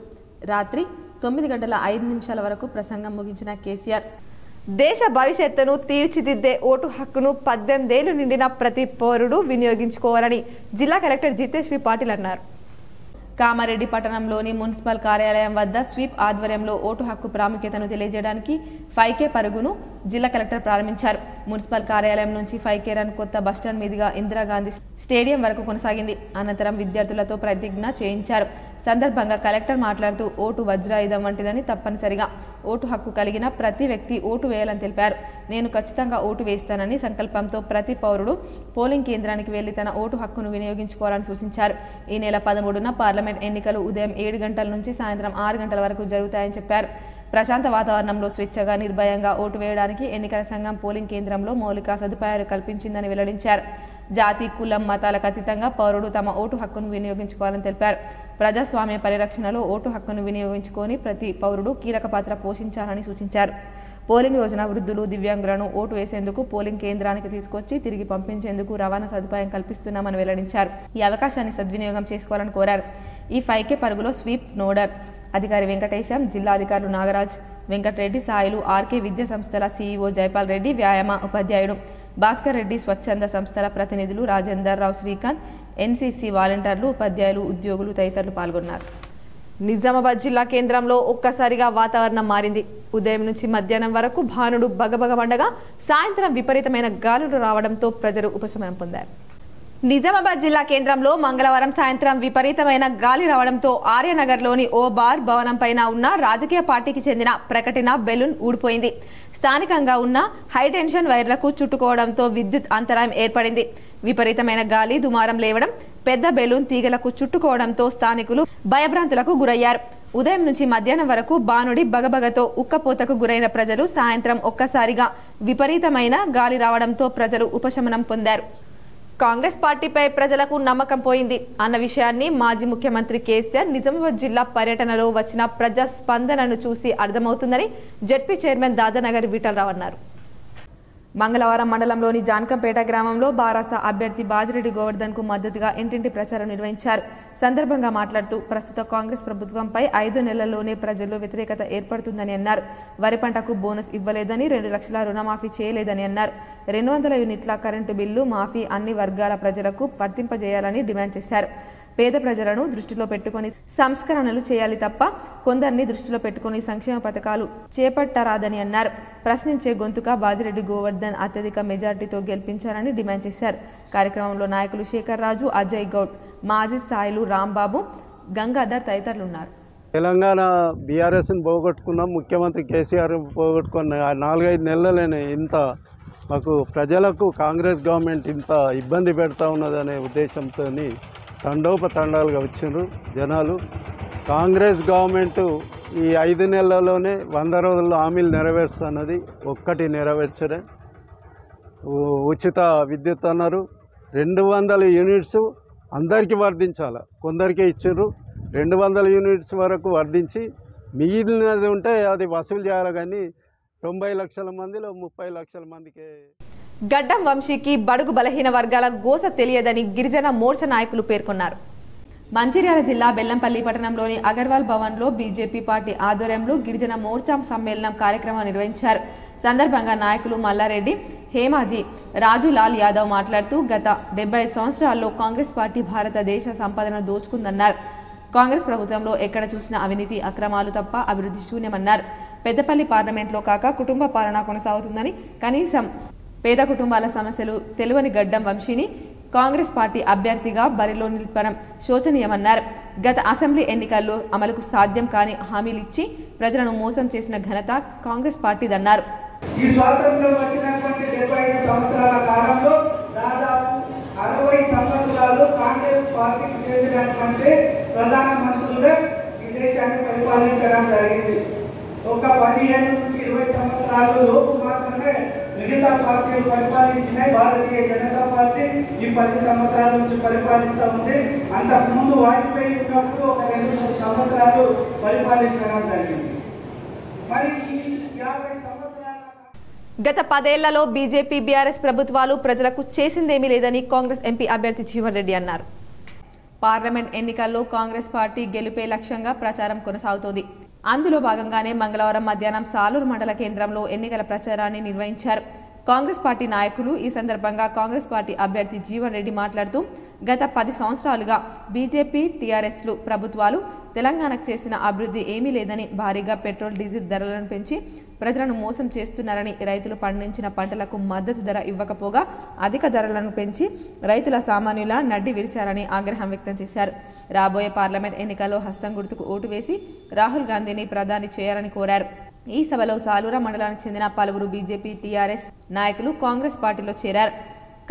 రాత్రి 9:05 వరకు ప్రసంగం ముగించిన కేసీఆర్ దేశ భవిష్యత్తును తీర్చిదిద్దే ఓటు హక్కును 18 ఏళ్లు నిండిన ప్రతి పౌరుడు వినియోగించుకోవాలని జిల్లా కలెక్టర్ జితేష్ వి పాటిల్ అన్నారు. కామారెడ్డి పట్టణంలోని మున్సిపల్ కార్యాలయం వద్ద స్వీప్ ఆధ్వర్యంలో ఓటు హక్కు ప్రాముఖ్యతను తెలియజేయడానికి 5K పరుగును జిల్లా కలెక్టర్ ప్రారంభించారు. మున్సిపల్ కార్యాలయం నుంచి 5K రన్ కొత్త బస్టాండ్ మీదుగా ఇందిరాగాంధీ స్టేడియం వరకు కొనసాగింది. అనంతరం విద్యార్థులతో ప్రతిజ్ఞ చేయించారు. సందర్భంగా కలెక్టర్ మాట్లాడుతూ ఓటు వజ్రాయుధం వంటిదని, తప్పనిసరిగా ఓటు హక్కు కలిగిన ప్రతి వ్యక్తి ఓటు వేయాలని తెలిపారు. నేను ఖచ్చితంగా ఓటు వేస్తానని సంకల్పంతో ప్రతి పౌరుడు పోలింగ్ కేంద్రానికి వెళ్లి తన ఓటు హక్కును వినియోగించుకోవాలని సూచించారు. ఈ నెల 13న పార్లమెంట్ ఎన్నికలు ఉదయం 7 గంటల నుంచి సాయంత్రం 6 గంటల వరకు జరుగుతాయని చెప్పారు. ప్రశాంత వాతావరణంలో స్వేచ్ఛగా నిర్భయంగా ఓటు వేయడానికి ఎన్నికల సంఘం పోలింగ్ కేంద్రంలో మౌలిక సదుపాయాలు కల్పించిందని వెల్లడించారు. జాతి కులం మతాలకు అతీతంగా పౌరుడు తమ ఓటు హక్కును వినియోగించుకోవాలని తెలిపారు. ప్రజాస్వామ్య పరిరక్షణలో ఓటు హక్కును వినియోగించుకొని ప్రతి పౌరుడు కీలక పాత్ర పోషించాలని సూచించారు. పోలింగ్ రోజున వృద్ధులు, దివ్యాంగులను ఓటు వేసేందుకు పోలింగ్ కేంద్రానికి తీసుకొచ్చి తిరిగి పంపించేందుకు రవాణా సదుపాయం కల్పిస్తున్నామని వెల్లడించారు. ఈ అవకాశాన్ని సద్వినియోగం చేసుకోవాలని కోరారు. ఈ 5K పరుగులో స్వీప్ నోడల్ అధికారి వెంకటేశం, జిల్లా అధికారులు నాగరాజ్, వెంకటరెడ్డి, సాయిలు, ఆర్కే విద్యా సంస్థల సీఈఓ జైపాల్ రెడ్డి, వ్యాయామ ఉపాధ్యాయుడు భాస్కర్ రెడ్డి, స్వచ్ఛంద సంస్థల ప్రతినిధులు రాజేందర్ రావు, శ్రీకాంత్, ఎన్సీసీ వాలంటీర్లు, ఉపాధ్యాయులు, ఉద్యోగులు తదితరులు పాల్గొన్నారు. నిజామాబాద్ జిల్లా కేంద్రంలో ఒక్కసారిగా వాతావరణం మారింది. ఉదయం నుంచి మధ్యాహ్నం వరకు భానుడు బగబగమండగా సాయంత్రం విపరీతమైన గాలులు రావడంతో ప్రజలు ఉపశమనం పొందారు. నిజామాబాద్ జిల్లా కేంద్రంలో మంగళవారం సాయంత్రం విపరీతమైన గాలి రావడంతో ఆర్యనగర్లోని ఓ బార్ భవనం పైన ఉన్న రాజకీయ పార్టీకి చెందిన ప్రకటన బెలూన్ ఊడిపోయింది. స్థానికంగా ఉన్న హైటెన్షన్ వైర్లకు చుట్టుకోవడంతో విద్యుత్ అంతరాయం ఏర్పడింది. విపరీతమైన గాలి దుమారం లేవడం, పెద్ద బెలూన్ తీగలకు చుట్టుకోవడంతో స్థానికులు భయభ్రాంతులకు గురయ్యారు. ఉదయం నుంచి మధ్యాహ్నం వరకు బానుడి బగబగతో ఉక్కపోతకు గురైన ప్రజలు సాయంత్రం ఒక్కసారిగా విపరీతమైన గాలి రావడంతో ప్రజలు ఉపశమనం పొందారు. కాంగ్రెస్ పార్టీపై ప్రజలకు నమ్మకం పోయింది అన్న విషయాన్ని మాజీ ముఖ్యమంత్రి కేసీఆర్ నిజామాబాద్ జిల్లా పర్యటనలో వచ్చిన ప్రజా స్పందనను చూసి అర్థమవుతుందని జెడ్పీ చైర్మన్ దాదానగర్ విఠలరావు అన్నారు. మంగళవారం మండలంలోని జాన్కంపేట గ్రామంలో బారాస అభ్యర్థి బాజిరెడ్డి గోవర్ధన్ కు మద్దతుగా ఇంటింటి ప్రచారం నిర్వహించారు. సందర్భంగా మాట్లాడుతూ ప్రస్తుత కాంగ్రెస్ ప్రభుత్వంపై 5 నెలల్లోనే ప్రజల్లో వ్యతిరేకత ఏర్పడుతుందని అన్నారు. వరి పంటకు బోనస్ ఇవ్వలేదని, 2 లక్షల రుణమాఫీ చేయలేదని అన్నారు. 200 యూనిట్ల కరెంటు బిల్లు మాఫీ అన్ని వర్గాల ప్రజలకు వర్తింపజేయాలని డిమాండ్ చేశారు. పేద ప్రజలను దృష్టిలో పెట్టుకుని సంస్కరణలు చేయాలి తప్ప కొందరిని దృష్టిలో పెట్టుకుని సంక్షేమ పథకాలు చేపట్టరాదని అన్నారు. ప్రశ్నించే గొంతుగా బాజిరెడ్డి గోవర్ధన్ అత్యధిక మెజార్టీతో గెలిపించాలని డిమాండ్ చేశారు. కార్యక్రమంలో నాయకులు శేఖర్ రాజు, అజయ్ గౌడ్, మాజీ స్థాయిలు రాంబాబు, గంగాధర్ తదితరులు ఉన్నారు. తెలంగాణ బీఆర్ఎస్ని పోగొట్టుకున్నాం, ముఖ్యమంత్రి కేసీఆర్ పోగొట్టుకున్న 4-5 నెలలనే ఇంత మాకు ప్రజలకు కాంగ్రెస్ గవర్నమెంట్ ఇంత ఇబ్బంది పెడతా ఉన్నదనే ఉద్దేశంతో తండోపతండాలుగా వచ్చిండ్రు జనాలు. కాంగ్రెస్ గవర్నమెంట్ ఈ 5 నెలల్లోనే 100 రోజుల్లో హామీలు నెరవేరుస్తున్నది. ఒక్కటి నెరవేర్చరే. ఉచిత విద్యుత్ అన్నారు, 200 యూనిట్స్ అందరికీ వర్ధించాలి, కొందరికే ఇచ్చారు. 200 యూనిట్స్ వరకు వర్ధించి మిగిలినది ఉంటే అది వసూలు చేయాలి. కానీ 90 లక్షల మందిలో 30 లక్షల మందికే. గడ్డం వంశీకి బడుగు బలహీన వర్గాల గోస తెలియదని గిరిజన మోర్చా నాయకులు పేర్కొన్నారు. మంచిర్యాల జిల్లా బెల్లంపల్లి పట్టణంలోని అగర్వాల్ భవన్లో బీజేపీ పార్టీ ఆధ్వర్యంలో గిరిజన మోర్చా సమ్మేళనం కార్యక్రమం నిర్వహించారు. సందర్భంగా నాయకులు మల్లారెడ్డి, హేమాజీ, రాజులాల్ యాదవ్ మాట్లాడుతూ గత 75 సంవత్సరాల్లో కాంగ్రెస్ పార్టీ భారతదేశ సంపదను దోచుకుందన్నారు. కాంగ్రెస్ ప్రభుత్వంలో ఎక్కడ చూసినా అవినీతి, అక్రమాలు తప్ప అభివృద్ధి శూన్యమన్నారు. పెద్దపల్లి పార్లమెంట్లో కాక కుటుంబ పాలన కొనసాగుతుందని, కనీసం పేద కుటుంబాల సమస్యలు తెలువని గడ్డం వంశీని కాంగ్రెస్ పార్టీ అభ్యర్థిగా బరిలో నిలపడం శోచనీయమన్నారు. గత అసెంబ్లీ ఎన్నికల్లో అమలుకు సాధ్యం కాని హామీలిచ్చి ప్రజలను మోసం చేసిన ఘనత కాంగ్రెస్ పార్టీదన్నారు. ఈ స్వాతంత్రం వచ్చినటువంటి 75 సంవత్సరాల కాలంలో దాదాపు 60 సంవత్సరాలు కాంగ్రెస్ పార్టీకి చెందినటువంటి ప్రధానమంత్రులే ఈ దేశాన్ని పరిపాలించడం జరిగింది. ఒక 15 నుంచి 20 సంవత్సరాలు లోపు మాత్రమే మిగతా పార్టీలు పరిపాలించినాయి. భారతీయ జనతా పార్టీ ఈ 10 సంవత్సరాల నుంచి పరిపాలిస్తూ ఉంది. అంతకుముందు వాజ్పేయి ఉన్నప్పుడు ఒక 2-3 సంవత్సరాలు పరిపాలించడం జరిగింది. మరి ఈ 50 సంవత్సరాల గత 10 ఏళ్లలో బీజేపీ, బీఆర్ఎస్ ప్రభుత్వాలు ప్రజలకు చేసిందేమీ లేదని కాంగ్రెస్ ఎంపీ అభ్యర్థి జీవన్ రెడ్డి అన్నారు. పార్లమెంట్ ఎన్నికల్లో కాంగ్రెస్ పార్టీ గెలుపే లక్ష్యంగా ప్రచారం కొనసాగుతోంది. అందులో భాగంగానే మంగళవారం మధ్యాహ్నం సాలూరు మండల కేంద్రంలో ఎన్నికల ప్రచారాన్ని నిర్వహించారు కాంగ్రెస్ పార్టీ నాయకులు. ఈ సందర్భంగా కాంగ్రెస్ పార్టీ అభ్యర్థి జీవన్ రెడ్డి మాట్లాడుతూ గత 10 సంవత్సరాలుగా బీజేపీ, టీఆర్ఎస్లు ప్రభుత్వాలు తెలంగాణకు చేసిన అభివృద్ధి ఏమీ లేదని, భారీగా పెట్రోల్, డీజిల్ ధరలను పెంచి ప్రజలను మోసం చేస్తున్నారని, రైతులు పండించిన పంటలకు మద్దతు ధర ఇవ్వకపోగా అధిక ధరలను పెంచి రైతుల సామాన్యుల నడ్డి విరిచారని ఆగ్రహం వ్యక్తం చేశారు. రాబోయే పార్లమెంట్ ఎన్నికల్లో హస్తం గుర్తుకు ఓటు వేసి రాహుల్ గాంధీని ప్రధాని చేయాలని కోరారు. ఈ సభలో సాలూరా మండలానికి చెందిన పలువురు బీజేపీ, టీఆర్ఎస్ నాయకులు కాంగ్రెస్ పార్టీలో చేరారు.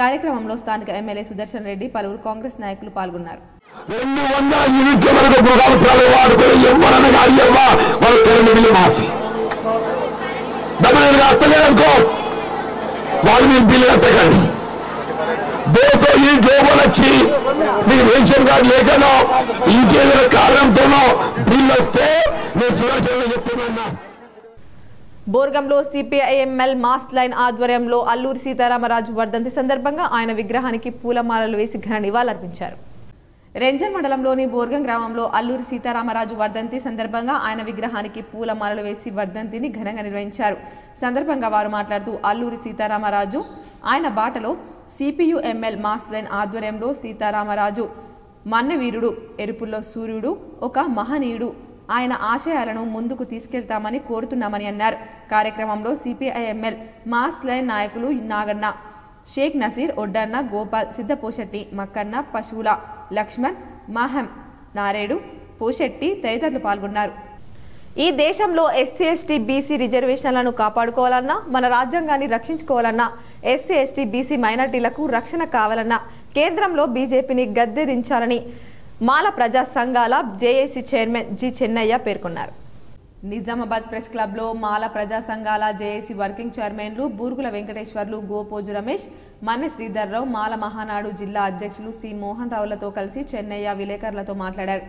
కార్యక్రమంలో స్థానిక ఎమ్మెల్యే సుదర్శన్ రెడ్డి, పలువురు కాంగ్రెస్ నాయకులు పాల్గొన్నారు. 200 యూనిట్ల వరకు ప్రభుత్వాలు వాడుకొని ఎవరన్నా కానీ వాళ్ళ కరెంటు బిల్లు మాఫీ డబ్బులు అత్తలేదనుకో వాళ్ళు మీరు బిల్లు కట్టకండి. దోతో ఈ జోబులు వచ్చి మీకు రేషన్ కార్డు లేకనో ఇంకేదైనా కారణంతోనో బిల్లు వస్తే నేను సురక్షణ చెప్తున్నా. బోర్గంలో సిపిఐఎంఎల్ మాస్ లైన్ ఆధ్వర్యంలో అల్లూరి సీతారామరాజు వర్ధంతి సందర్భంగా ఆయన విగ్రహానికి పూలమాలలు వేసి ఘన నివాళులర్పించారు. రెంజల్ మండలంలోని బోర్గం గ్రామంలో అల్లూరి సీతారామరాజు వర్ధంతి సందర్భంగా ఆయన విగ్రహానికి పూలమాలలు వేసి వర్ధంతిని ఘనంగా నిర్వహించారు. సందర్భంగా వారు మాట్లాడుతూ అల్లూరి సీతారామరాజు ఆయన బాటలో సిపియుఎంఎల్ మాస్ లైన్ ఆధ్వర్యంలో సీతారామరాజు మన్నవీరుడు, ఎరుపుల్లో సూర్యుడు, ఒక మహనీయుడు, ఆయన ఆశయాలను ముందుకు తీసుకెళ్తామని కోరుతున్నామని అన్నారు. కార్యక్రమంలో సిపిఐఎంఎల్ మాస్ లైన్ నాయకులు నాగన్న, షేక్ నసీర్, ఒడ్డన్న, గోపాల్, సిద్ధపోశెట్టి, మక్కన్న, పశువుల లక్ష్మణ్, మహం, నారేడు, పోశెట్టి తదితరులు పాల్గొన్నారు. ఈ దేశంలో ఎస్సీ ఎస్టీ బీసీ రిజర్వేషన్లను కాపాడుకోవాలన్నా, మన రాజ్యాంగాన్ని రక్షించుకోవాలన్నా, ఎస్సీ ఎస్టీ బీసీ మైనార్టీలకు రక్షణ కావాలన్నా కేంద్రంలో బీజేపీని గద్దెదించాలని మాల ప్రజా సంఘాల జేఏసీ చైర్మన్ జి చెన్నయ్య పేర్కొన్నారు. నిజామాబాద్ ప్రెస్ క్లబ్లో మాల ప్రజా సంఘాల జేఏసీ వర్కింగ్ చైర్మన్లు బూర్గుల వెంకటేశ్వర్లు, గోపోజు రమేష్, మన్నె శ్రీధర్రావు, మాల మహానాడు జిల్లా అధ్యక్షులు సి మోహన్ రావులతో కలిసి చెన్నయ్య విలేకరులతో మాట్లాడారు.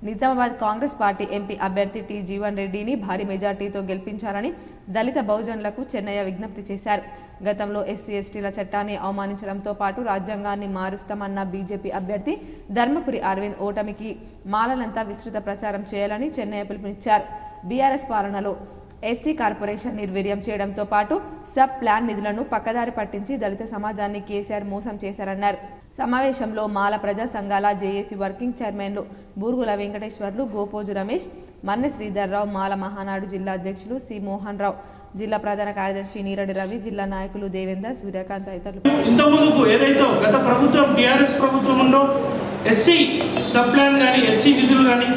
నిజామాబాద్ కాంగ్రెస్ పార్టీ ఎంపీ అభ్యర్థి టి జీవన్ రెడ్డిని భారీ మెజార్టీతో గెలిపించాలని దళిత బహుజనులకు చెన్నయ్య విజ్ఞప్తి చేశారు. గతంలో ఎస్సీ ఎస్టీల చట్టాన్ని అవమానించడంతో పాటు రాజ్యాంగాన్ని మారుస్తామన్న బీజేపీ అభ్యర్థి ధర్మపురి అరవింద్ ఓటమికి మాలలంతా విస్తృత ప్రచారం చేయాలని చెన్నయ్య పిలుపునిచ్చారు. బీఆర్ఎస్ పాలనలో ఎస్సీ కార్పొరేషన్ నిర్వీర్యం చేయడంతో పాటు సబ్ ప్లాన్ నిధులను పక్కదారి పట్టించి దళిత సమాజాన్ని కేసీఆర్ మోసం చేశారన్నారు. సమావేశంలో మాల ప్రజా సంఘాల జేఏసీ వర్కింగ్ చైర్మన్లు బూర్గుల వెంకటేశ్వర్లు, గోపోజు రమేష్, మన్నె శ్రీధర్రావు, మాల మహానాడు జిల్లా అధ్యక్షులు సి మోహన్ రావు, జిల్లా ప్రధాన కార్యదర్శి నీరడి రవి, జిల్లా నాయకులు దేవేందర్, సూర్యకాంత్ తదితరులు. ఇంతకుముందుకు ఏదైతే గత ప్రభుత్వం టీఆర్ఎస్ ప్రభుత్వం ఉందో ఎస్సీ సబ్ ప్లాన్ కానీ ఎస్సీ నిధులు కానీ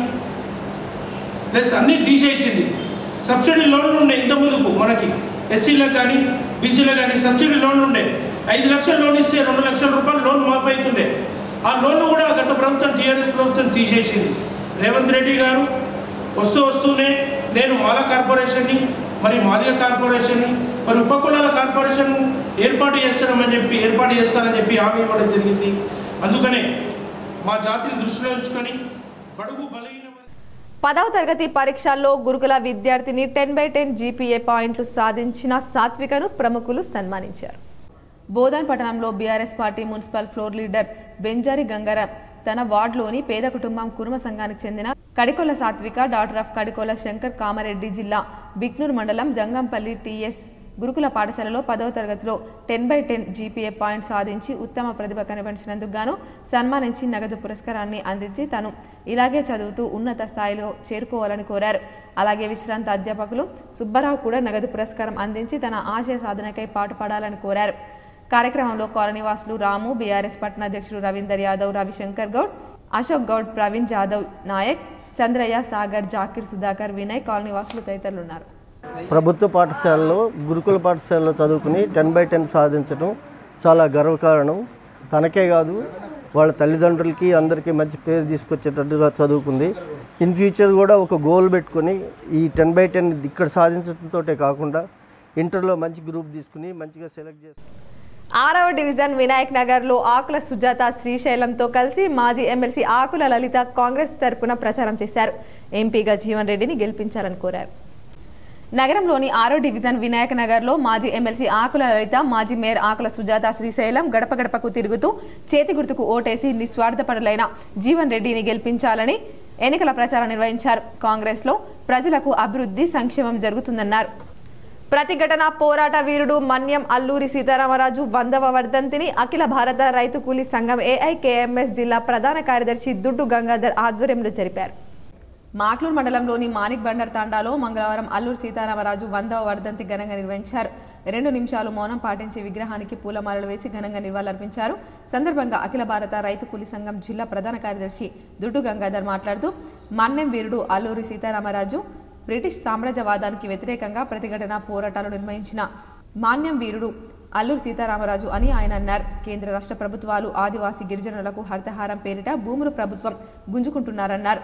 ప్లస్ అన్నీ తీసేసింది. సబ్సిడీ లోన్లు ఉండే ఇంతకుముందుకు మనకి ఎస్సీలకు కానీ బీసీలకు కానీ సబ్సిడీ లోన్లు ఉండే. 5 లక్షల లోన్ ఇస్తే 2 లక్షల రూపాయలు లోన్ మాఫ్ అవుతుండే. ఆ లోన్లు కూడా గత ప్రభుత్వం టీఆర్ఎస్ ప్రభుత్వం తీసేసింది. రేవంత్ రెడ్డి గారు వస్తూనే నేను మాల కార్పొరేషన్ని, మరి మాదిగ కార్పొరేషన్ని, మరి ఉపకులాల కార్పొరేషన్ ఏర్పాటు చేస్తానని చెప్పి హామీ ఇవ్వడం జరిగింది. అందుకనే మా జాతిని దృష్టిలో ఉంచుకొని బడుగు బలహీన 10వ తరగతి పరీక్షల్లో గురుకుల విద్యార్థిని 10/10 జీపీఏ పాయింట్లు సాధించిన సాత్వికను ప్రముఖులు సన్మానించారు. బోధన్ పట్టణంలో BRS party municipal floor leader Benjari Gangaram తన వార్డులోని పేద కుటుంబం కుర్మ సంఘానికి చెందిన కడికొల్ల సాత్విక, డాక్టర్ ఆఫ్ కడికొల్ల శంకర్ కామారెడ్డి జిల్లా బిక్నూర్ మండలం జంగంపల్లి టీఎస్ గురుకుల పాఠశాలలో 10వ తరగతిలో 10/10 జీపీఏ పాయింట్ సాధించి ఉత్తమ ప్రతిభ కనబరిచినందుకు గాను సన్మానించి నగదు పురస్కారాన్ని అందించి తను ఇలాగే చదువుతూ ఉన్నత స్థాయిలో చేరుకోవాలని కోరారు. అలాగే విశ్రాంత అధ్యాపకులు సుబ్బారావు కూడా నగదు పురస్కారం అందించి తన ఆశయ సాధనకై పాటుపడాలని కోరారు. కార్యక్రమంలో కాలనీవాసులు రాము, బీఆర్ఎస్ పట్టణ అధ్యక్షులు రవీందర్ యాదవ్, రవిశంకర్ గౌడ్, అశోక్ గౌడ్, ప్రవీణ్ జాదవ్ నాయక్, చంద్రయ్య, సాగర్, జాకిర్, సుధాకర్, వినయ్, కాలనీవాసులు తదితరులు ఉన్నారు. ప్రభుత్వ పాఠశాలలో గురుకుల పాఠశాలలో చదువుకుని 10/10 సాధించడం చాలా గర్వకారణం. తనకే కాదు వాళ్ళ తల్లిదండ్రులకి అందరికీ మంచి పేరు తీసుకొచ్చేటట్టుగా చదువుకుంది. ఇన్ ఫ్యూచర్ కూడా ఒక గోల్ పెట్టుకొని ఈ 10/10 ఇక్కడ సాధించడంతో కాకుండా ఇంటర్లో మంచి గ్రూప్ తీసుకుని మంచిగా సెలెక్ట్ చేసి 6వ డివిజన్ వినాయక్ నగర్లో ఆకుల సుజాత శ్రీశైలంతో కలిసి మాజీ ఎమ్మెల్సీ ఆకుల లలిత కాంగ్రెస్ తరపున ప్రచారం చేశారు. ఎంపీగా జీవన్ రెడ్డిని గెలిపించాలని కోరారు. నగరంలోని 6వ డివిజన్ వినాయక్ నగర్లో మాజీ ఎమ్మెల్సీ ఆకుల లలిత, మాజీ మేయర్ ఆకుల సుజాత శ్రీశైలం గడప గడపకు తిరుగుతూ చేతి గుర్తుకు ఓటేసి నిస్వార్థపరులైన జీవన్ రెడ్డిని గెలిపించాలని ఎన్నికల ప్రచారం నిర్వహించారు. కాంగ్రెస్లో ప్రజలకు అభివృద్ధి, సంక్షేమం జరుగుతుందన్నారు. ప్రతిఘటన పోరాట వీరుడు మన్యం అల్లూరి సీతారామరాజు 100వ వర్ధంతిని అఖిల భారత రైతు కూలీ సంఘం ఏఐకేఎంఎస్ జిల్లా ప్రధాన కార్యదర్శి దుడ్డు గంగాధర్ ఆధ్వర్యంలో జరిపారు. మాక్లూర్ మండలంలోని మాణిక్ బండర్ తాండాలో మంగళవారం అల్లూరి సీతారామరాజు 100వ వర్ధంతి ఘనంగా నిర్వహించారు. 2 నిమిషాలు మౌనం పాటించి విగ్రహానికి పూలమాలలు వేసి ఘనంగా నివాళులర్పించారు. సందర్భంగా అఖిల భారత రైతు కూలీ సంఘం జిల్లా ప్రధాన కార్యదర్శి దుడ్డు గంగాధర్ మాట్లాడుతూ మన్యం వీరుడు అల్లూరి సీతారామరాజు బ్రిటిష్ సామ్రాజ్యవాదానికి వ్యతిరేకంగా ప్రతిఘటన పోరాటాలు నిర్వహించిన మాన్యం వీరుడు అల్లూరి సీతారామరాజు అని ఆయన అన్నారు. కేంద్ర రాష్ట్ర ప్రభుత్వాలు ఆదివాసీ గిరిజనులకు హరితహారం పేరిట భూములు ప్రభుత్వం గుంజుకుంటున్నారన్నారు.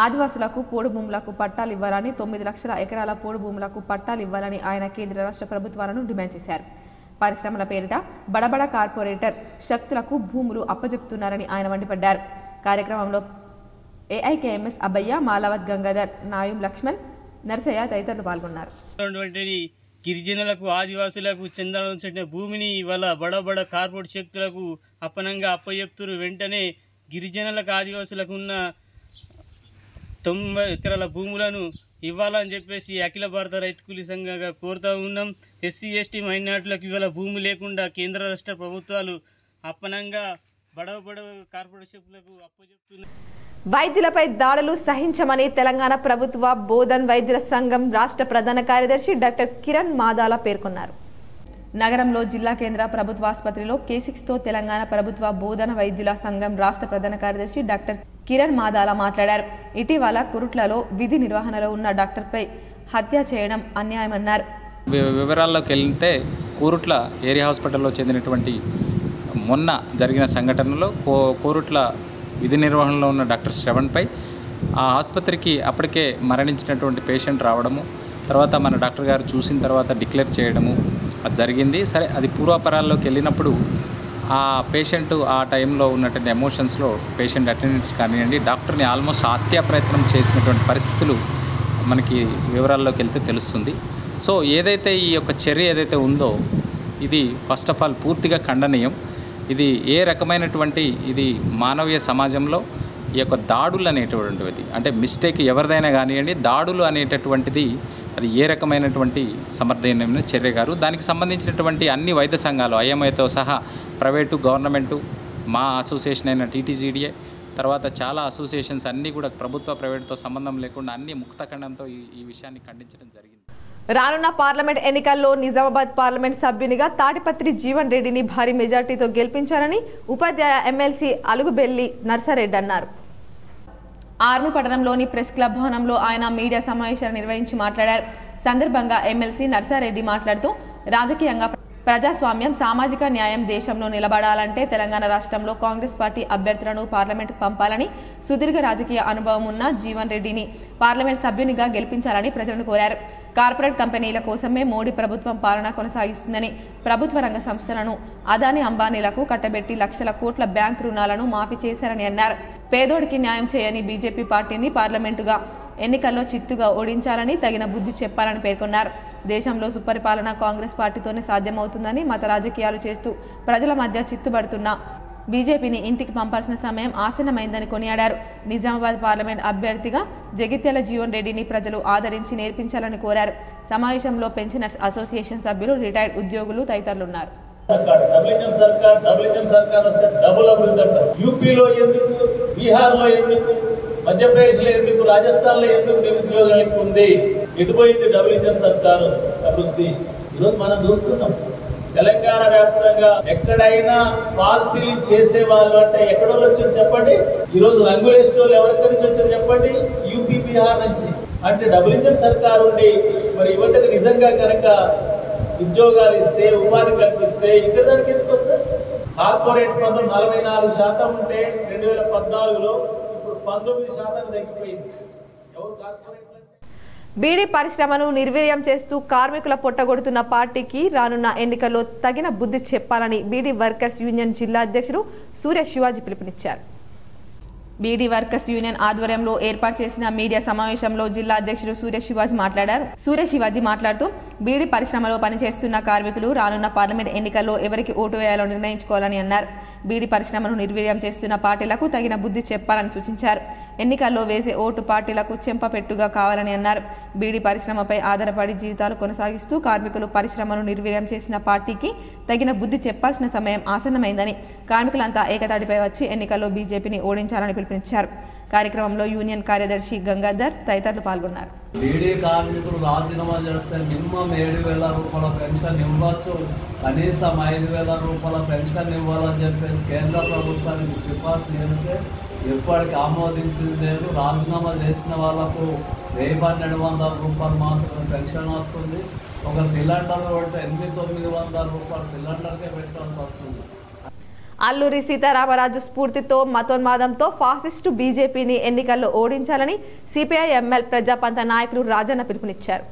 ఆదివాసులకు పోడు భూములకు పట్టాలు ఇవ్వాలని, 9 లక్షల ఎకరాల పోడు భూములకు పట్టాలు ఇవ్వాలని ఆయన కేంద్ర రాష్ట్ర ప్రభుత్వాలను డిమాండ్ చేశారు. పరిశ్రమల పేరిట బడబడ కార్పొరేటర్ శక్తులకు భూములు అప్పజెప్తున్నారని ఆయన మండిపడ్డారు. కార్యక్రమంలో ఏఐకేఎంఎస్ అబ్బయ్య, మాలవత్ గంగాధర్, నాయం లక్ష్మణ్, నర్సయ్య తదితరులు పాల్గొన్నారు. గిరిజనులకు, ఆదివాసులకు చెందాల్సిన భూమిని ఇవాళ బడబడ కార్పొరేట్ శక్తులకు అప్పనంగా అప్పచెప్తున్నారు. వెంటనే గిరిజనులకు, ఆదివాసులకు ఉన్న 90 ఎకరాల భూములను ఇవ్వాలని చెప్పేసి అఖిల భారత రైతు కూలీ సంఘంగా కోరుతూ ఉన్నాం. ఎస్సీ, ఎస్టీ, మైనార్టీలకు ఇవాళ భూమి లేకుండా కేంద్ర రాష్ట్ర ప్రభుత్వాలు అప్పనంగా బడబడ కార్పొరేట్ శక్తులకు అప్పచెప్తున్నారు. వైద్యులపై దాడులు సహించమని తెలంగాణ ప్రభుత్వ బోధన్ వైద్యుల సంఘం రాష్ట్ర ప్రధాన కార్యదర్శి డాక్టర్ కిరణ్ మాదాల పేర్కొన్నారు. నగరంలో జిల్లా కేంద్ర ప్రభుత్వ ఆసుపత్రిలో K6తో తెలంగాణ ప్రభుత్వ బోధన వైద్యుల సంఘం రాష్ట్ర ప్రధాన కార్యదర్శి డాక్టర్ కిరణ్ మాదాల మాట్లాడారు. ఇటీవల కురుట్లలో విధి నిర్వహణలో ఉన్న డాక్టర్పై హత్య చేయడం అన్యాయమన్నారు. వివరాల్లోకి వెళ్తే కోరుట్ల ఏరియా హాస్పిటల్లో చెందినటువంటి మొన్న జరిగిన సంఘటనలో కోరుట్ల విధి నిర్వహణలో ఉన్న డాక్టర్ శ్రవణ్పై ఆ ఆసుపత్రికి అప్పటికే మరణించినటువంటి పేషెంట్ రావడము, తర్వాత మన డాక్టర్ గారు చూసిన తర్వాత డిక్లేర్ చేయడము అది జరిగింది. సరే, అది పూర్వాపరాల్లోకి వెళ్ళినప్పుడు ఆ పేషెంట్ ఆ టైంలో ఉన్నటువంటి ఎమోషన్స్లో పేషెంట్ అటెండెంట్స్ కానివ్వండి, డాక్టర్ని ఆల్మోస్ట్ హత్యా ప్రయత్నం చేసినటువంటి పరిస్థితులు మనకి వివరాల్లోకి వెళ్తే తెలుస్తుంది. సో ఏదైతే ఈ యొక్క చర్య ఏదైతే ఉందో ఇది ఫస్ట్ ఆఫ్ ఆల్ పూర్తిగా ఖండనీయం. ఇది ఏ రకమైనటువంటి ఇది మానవీయ సమాజంలో ఈ యొక్క దాడులు అనేటువంటిది, అంటే మిస్టేక్ ఎవరిదైనా కానివ్వండి, దాడులు అనేటటువంటిది అది ఏ రకమైనటువంటి సమర్థనమైన చర్య గారు. దానికి సంబంధించినటువంటి అన్ని వైద్య సంఘాలు ఐఎంఐతో సహా ప్రైవేటు, గవర్నమెంటు, మా అసోసియేషన్ అయిన టీటీజీడీఏ, తర్వాత చాలా అసోసియేషన్స్ అన్నీ కూడా ప్రభుత్వ ప్రైవేటుతో సంబంధం లేకుండా అన్ని ముక్తఖండంతో ఈ విషయాన్ని ఖండించడం జరిగింది. రానున్న పార్లమెంట్ ఎన్నికల్లో నిజామాబాద్ పార్లమెంట్ సభ్యునిగా తాటిపత్రి జీవన్ రెడ్డిని భారీ మెజార్టీతో గెలిపించాలని ఉపాధ్యాయ ఎమ్మెల్సీ అలుగుబెల్లి నర్సారెడ్డి అన్నారు. ఆర్మూర్ పట్టణంలోని ప్రెస్ క్లబ్ భవనంలో ఆయన మీడియా సమావేశాన్ని నిర్వహించి మాట్లాడారు. సందర్భంగా ఎమ్మెల్సీ నర్సారెడ్డి మాట్లాడుతూ రాజకీయంగా ప్రజాస్వామ్యం, సామాజిక న్యాయం దేశంలో నిలబడాలంటే తెలంగాణ రాష్ట్రంలో కాంగ్రెస్ పార్టీ అభ్యర్థులను పార్లమెంటుకు పంపాలని, సుదీర్ఘ రాజకీయ అనుభవం ఉన్న జీవన్ రెడ్డిని పార్లమెంట్ సభ్యునిగా గెలిపించాలని ప్రజలను కోరారు. కార్పొరేట్ కంపెనీల కోసమే మోడీ ప్రభుత్వం పాలన కొనసాగిస్తుందని, ప్రభుత్వ రంగ సంస్థలను అదానీ, అంబానీలకు కట్టబెట్టి లక్షల కోట్ల బ్యాంకు రుణాలను మాఫీ చేశారని అన్నారు. పేదోడికి న్యాయం చేయని బీజేపీ పార్టీని పార్లమెంటుగా ఎన్నికల్లో చిత్తుగా ఓడించాలని, తగిన బుద్ధి చెప్పాలని పేర్కొన్నారు. దేశంలో సుపరిపాలన కాంగ్రెస్ పార్టీతోనే సాధ్యమవుతుందని, మత రాజకీయాలు చేస్తూ ప్రజల మధ్య చిత్తుపడుతున్న బీజేపీని ఇంటికి పంపాల్సిన సమయం ఆసన్నమైందని కొనియాడారు. నిజామాబాద్ పార్లమెంట్ అభ్యర్థిగా జగిత్యాల జీవన్ రెడ్డిని ప్రజలు ఆదరించి నేర్పించాలని కోరారు. సమావేశంలో పెన్షనర్స్ అసోసియేషన్ సభ్యులు, రిటైర్డ్ ఉద్యోగులు తదితరులున్నారు. యూపీలో ఎందుకు, బీహార్లో ఎందుకు, మధ్యప్రదేశ్లో ఎందుకు, రాజస్థాన్లో ఎందుకు నిరుద్యోగం ఎక్కువ ఉంది? ఎటుపోయింది డబుల్ ఇంజన్ సర్కారు అభివృద్ధి? ఈరోజు మనం చూస్తున్నాం తెలంగాణ వ్యాప్తంగా ఎక్కడైనా ఫాల్ సీలింగ్ చేసే వాళ్ళు అంటే ఎక్కడో వచ్చారు చెప్పండి. ఈరోజు రంగులు వేసే వాళ్ళు ఎవరెక్కడి నుంచి వచ్చారు చెప్పండి? యూపీ, బీహార్ నుంచి. అంటే డబుల్ ఇంజన్ సర్కారు ఉండి మరి యువతకు నిజంగా కనుక ఉద్యోగాలు ఇస్తే, ఉపాధి కల్పిస్తే ఇక్కడ దానికి ఎందుకు వస్తారు? కార్పొరేట్ పన్ను 44% ఉంటే 2014లో ఇప్పుడు 19% తగ్గిపోయింది. ఎవరు కార్పొరేట్? బీడీ పరిశ్రమను నిర్వీర్యం చేస్తూ కార్మికుల పొట్టగొడుతున్న పార్టీకి రానున్న ఎన్నికల్లో తగిన బుద్ధి చెప్పాలని బీడీ వర్కర్స్ యూనియన్ జిల్లా అధ్యక్షుడు సూర్య శివాజీ పిలుపునిచ్చారు. బీడీ వర్కర్స్ యూనియన్ ఆధ్వర్యంలో ఏర్పాటు చేసిన మీడియా సమావేశంలో జిల్లా అధ్యక్షుడు సూర్య శివాజీ మాట్లాడుతూ బీడీ పరిశ్రమలో పనిచేస్తున్న కార్మికులు రానున్న పార్లమెంట్ ఎన్నికల్లో ఎవరికి ఓటు వేయాలో నిర్ణయించుకోవాలని అన్నారు. బీడీ పరిశ్రమను నిర్వీర్యం చేస్తున్న పార్టీలకు తగిన బుద్ధి చెప్పాలని సూచించారు. ఎన్నికల్లో వేసే ఓటు పార్టీలకు చెంపపెట్టుగా కావాలని అన్నారు. బీడీ పరిశ్రమపై ఆధారపడి జీవితాలు కొనసాగిస్తూ కార్మికులు పరిశ్రమను నిర్వీర్యం చేసిన పార్టీకి తగిన బుద్ధి చెప్పాల్సిన సమయం ఆసన్నమైందని, కార్మికులంతా ఏకతాటిపై వచ్చి ఎన్నికల్లో బీజేపీని ఓడించాలని పిలుపునిచ్చారు. కార్యక్రమంలో యూనియన్ కార్యదర్శి గంగాధర్ తదితరులు పాల్గొన్నారు. బీడీ కార్మికులు రాజీనామా చేస్తే మినిమం 7,000 రూపాయల పెన్షన్ ఇవ్వచ్చు, కనీసం 5,000 రూపాయల పెన్షన్ ఇవ్వాలని చెప్పేసి కేంద్ర ప్రభుత్వానికి సిఫార్సు చేస్తే ఎప్పటికీ ఆమోదించింది లేదు. రాజీనామా చేసిన వాళ్లకు 1,200 రూపాయలు మాత్రం పెన్షన్ వస్తుంది. ఒక సిలిండర్ కొట్టే 800-900 రూపాయలు సిలిండర్కే పెట్టాల్సి వస్తుంది. అల్లూరి సీతారామరాజు స్ఫూర్తితో, మతోన్మాదంతో ఫాసిస్టు బీజేపీని ఎన్నికల్లో ఓడించాలని సిపిఐ ఎంఎల్ ప్రజాపంత నాయకులు రాజన్న పిలుపునిచ్చారు.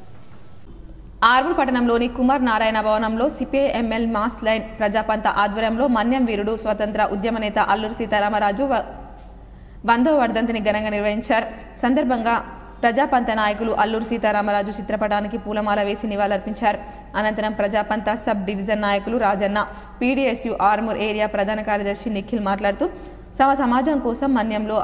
ఆర్మూర్ పట్టణంలోని కుమార్ నారాయణ భవనంలో సిపిఐఎంఎల్ మాస్ లైన్ ప్రజాపంత ఆధ్వర్యంలో మన్యం వీరుడు స్వతంత్ర ఉద్యమ నేత అల్లూరి సీతారామరాజు 100వ వర్ధంతిని ఘనంగా నిర్వహించారు. సందర్భంగా ప్రజాపంత నాయకులు అల్లూరి సీతారామరాజు చిత్రపటానికి పూలమాల వేసి నివాళులర్పించారు. అనంతరం ప్రజాపంత సబ్ డివిజన్ నాయకులు రాజన్న, పీడీఎస్యు ఆర్మూర్ ఏరియా ప్రధాన కార్యదర్శి నిఖిల్ మాట్లాడుతూ సమాజం కోసం మన్యంలో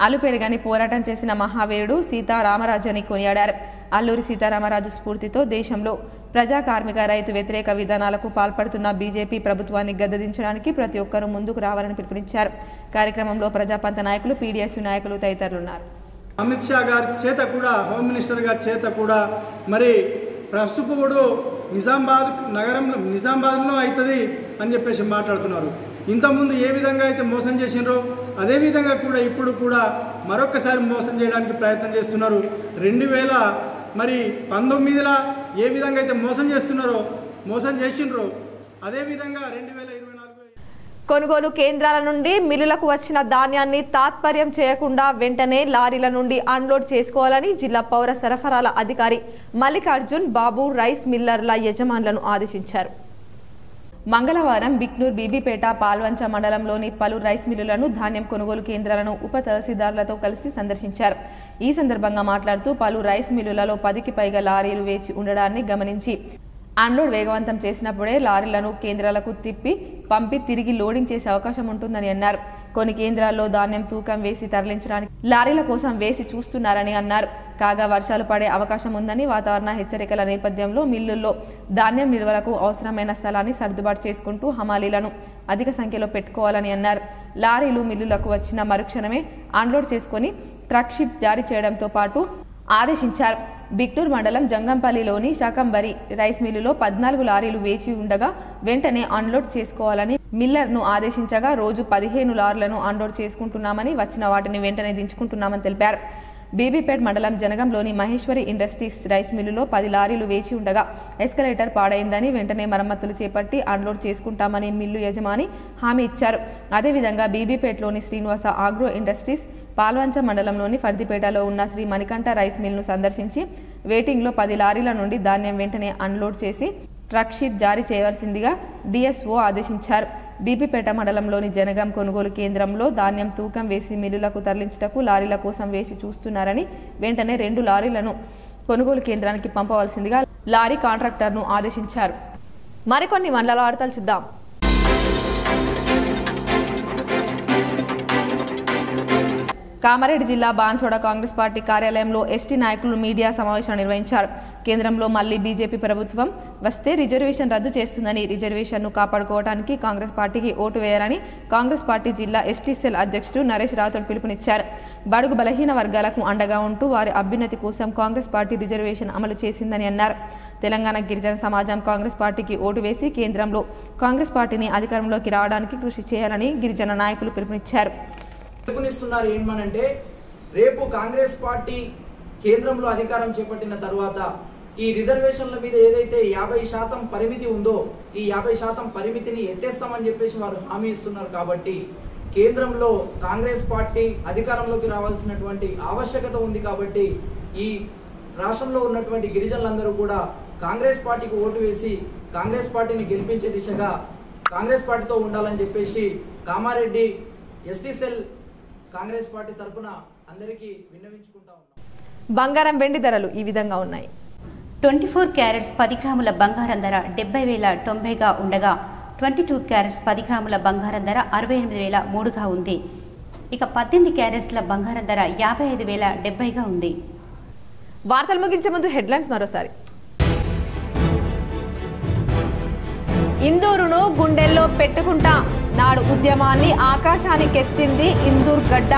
అలుపెరగని పోరాటం చేసిన మహావీరుడు సీతారామరాజు అని కొనియాడారు. అల్లూరి సీతారామరాజు స్ఫూర్తితో దేశంలో ప్రజా కార్మిక రైతు వ్యతిరేక విధానాలకు పాల్పడుతున్న బీజేపీ ప్రభుత్వాన్ని గద్దెదించడానికి ప్రతి ఒక్కరూ ముందుకు రావాలని పిలుపునిచ్చారు. కార్యక్రమంలో ప్రజాపంత నాయకులు, పీడీఎస్యు నాయకులు తదితరులున్నారు. అమిత్ షా గారి చేత కూడా, హోమ్ మినిస్టర్ గారి చేత కూడా మరి ప్రస్తుపుడు నిజామాబాద్లో అవుతుంది అని చెప్పేసి మాట్లాడుతున్నారు. ఇంతకుముందు ఏ విధంగా అయితే మోసం చేసినారో అదే విధంగా కూడా ఇప్పుడు కూడా మరొకసారి మోసం చేయడానికి ప్రయత్నం చేస్తున్నారు. 2019లో ఏ విధంగా అయితే మోసం చేసినారో అదే విధంగా 2024 కొనుగోలు కేంద్రాల నుండి మిల్లులకు వచ్చిన ధాన్యాన్ని తాత్పర్యం చేయకుండా వెంటనే లారీల నుండి అన్లోడ్ చేసుకోవాలని జిల్లా పౌర సరఫరాల అధికారి మల్లికార్జున్ బాబు రైస్ మిల్లర్ల యజమానులను ఆదేశించారు. మంగళవారం బిక్నూర్, బీబీపేట, పాల్వంచ మండలంలోని పలు రైస్ మిల్లులను, ధాన్యం కొనుగోలు కేంద్రాలను ఉప తహసీల్దార్లతో కలిసి సందర్శించారు. ఈ సందర్భంగా మాట్లాడుతూ పలు రైస్ మిల్లులలో 10కి పైగా లారీలు వేచి ఉండడాన్ని గమనించి అన్లోడ్ వేగవంతం చేసినప్పుడే లారీలను కేంద్రాలకు పంపి తిరిగి లోడింగ్ చేసే అవకాశం ఉంటుందని అన్నారు. కొన్ని కేంద్రాల్లో ధాన్యం తూకం వేసి తరలించడానికి లారీల కోసం వేసి చూస్తున్నారని అన్నారు. కాగా వర్షాలు పడే అవకాశం ఉందని, వాతావరణ హెచ్చరికల నేపథ్యంలో మిల్లుల్లో ధాన్యం నిల్వలకు అవసరమైన స్థలాన్ని సర్దుబాటు చేసుకుంటూ హమాలీలను అధిక సంఖ్యలో పెట్టుకోవాలని అన్నారు. లారీలు మిల్లులకు వచ్చిన మరుక్షణమే అన్లోడ్ చేసుకుని ట్రక్ షిప్ జారీ చేయడంతో పాటు ఆదేశించారు. బిక్నూర్ మండలం జంగంపల్లిలోని శాకంబరి రైస్ మిల్లులో 14 లారీలు వేచి ఉండగా వెంటనే అన్లోడ్ చేసుకోవాలని మిల్లర్ను ఆదేశించగా రోజు 15 లారీలను అన్లోడ్ చేసుకుంటున్నామని, వచ్చిన వాటిని వెంటనే దించుకుంటున్నామని తెలిపారు. బీబీపేట్ మండలం జనగంలోని మహేశ్వరి ఇండస్ట్రీస్ రైస్ మిల్లులో 10 లారీలు వేచి ఉండగా ఎస్కలేటర్ పాడైందని, వెంటనే మరమ్మతులు చేపట్టి అన్లోడ్ చేసుకుంటామని మిల్లు యజమాని హామీ ఇచ్చారు. అదేవిధంగా బీబీపేట్లోని శ్రీనివాస ఆగ్రో ఇండస్ట్రీస్, పాల్వంచ మండలంలోని ఫర్దిపేటలో ఉన్న శ్రీ మణికంఠ రైస్ మిల్ను సందర్శించి వెయిటింగ్లో 10 లారీల నుండి ధాన్యం వెంటనే అన్లోడ్ చేసి ట్రక్ షీట్ జారీ చేయవలసిందిగా డిఎస్ఓ ఆదేశించారు. బీబీపేట మండలంలోని జనగం కొనుగోలు కేంద్రంలో ధాన్యం తూకం వేసి మిల్లులకు తరలించుటకు లారీల కోసం వేసి చూస్తున్నారని, వెంటనే 2 లారీలను కొనుగోలు కేంద్రానికి పంపవలసిందిగా లారీ కాంట్రాక్టర్ను ఆదేశించారు. మరికొన్ని మండల వార్తలు చూద్దాం. కామారెడ్డి జిల్లా బాన్సోడ కాంగ్రెస్ పార్టీ కార్యాలయంలో ఎస్టీ నాయకులు మీడియా సమావేశం నిర్వహించారు. కేంద్రంలో మళ్లీ బీజేపీ ప్రభుత్వం వస్తే రిజర్వేషన్ రద్దు చేస్తుందని, రిజర్వేషన్ను కాపాడుకోవడానికి కాంగ్రెస్ పార్టీకి ఓటు వేయాలని కాంగ్రెస్ పార్టీ జిల్లా ఎస్టీ సెల్ అధ్యక్షుడు నరేష్ రాథోడ్ పిలుపునిచ్చారు. బడుగు బలహీన వర్గాలకు అండగా ఉంటూ వారి అభ్యున్నతి కోసం కాంగ్రెస్ పార్టీ రిజర్వేషన్ అమలు చేసిందని అన్నారు. తెలంగాణ గిరిజన సమాజం కాంగ్రెస్ పార్టీకి ఓటు వేసి కేంద్రంలో కాంగ్రెస్ పార్టీని అధికారంలోకి రావడానికి కృషి చేయాలని గిరిజన నాయకులు పిలుపునిచ్చారు. పిలుపునిస్తున్నారు ఏమనంటే, రేపు కాంగ్రెస్ పార్టీ కేంద్రంలో అధికారం చేపట్టిన తర్వాత ఈ రిజర్వేషన్ల మీద ఏదైతే 50% పరిమితి ఉందో ఈ 50% పరిమితిని ఎత్తేస్తామని చెప్పేసి వారు హామీ ఇస్తున్నారు. కాబట్టి కేంద్రంలో కాంగ్రెస్ పార్టీ అధికారంలోకి రావాల్సినటువంటి ఆవశ్యకత ఉంది. కాబట్టి ఈ రాష్ట్రంలో ఉన్నటువంటి గిరిజనులందరూ కూడా కాంగ్రెస్ పార్టీకి ఓటు వేసి కాంగ్రెస్ పార్టీని గెలిపించే దిశగా కాంగ్రెస్ పార్టీతో ఉండాలని చెప్పేసి Kamareddy ST cell Congress party తరఫున అందరికీ విన్నవించుకుంటా ఉన్నాం. బంగారం, వెండి ధరలు ఈ విధంగా ఉన్నాయి. 24 క్యారెట్స్ 10 గ్రాముల బంగారం ధర 70,090గా ఉండగా 22 క్యారెట్స్ 10 గ్రాముల బంగారం ధర 68,003గా ఉంది. ఇక 18 క్యారెట్స్ల బంగారం ధర 55,070గా ఉంది. వార్తలు ముగించే ముందు హెడ్లైన్స్ మరోసారి. ఇందూరును గుండెల్లో పెట్టుకుంటా నాడు ఉద్యమాన్ని ఆకాశానికెత్తింది ఇందూర్ గడ్డ.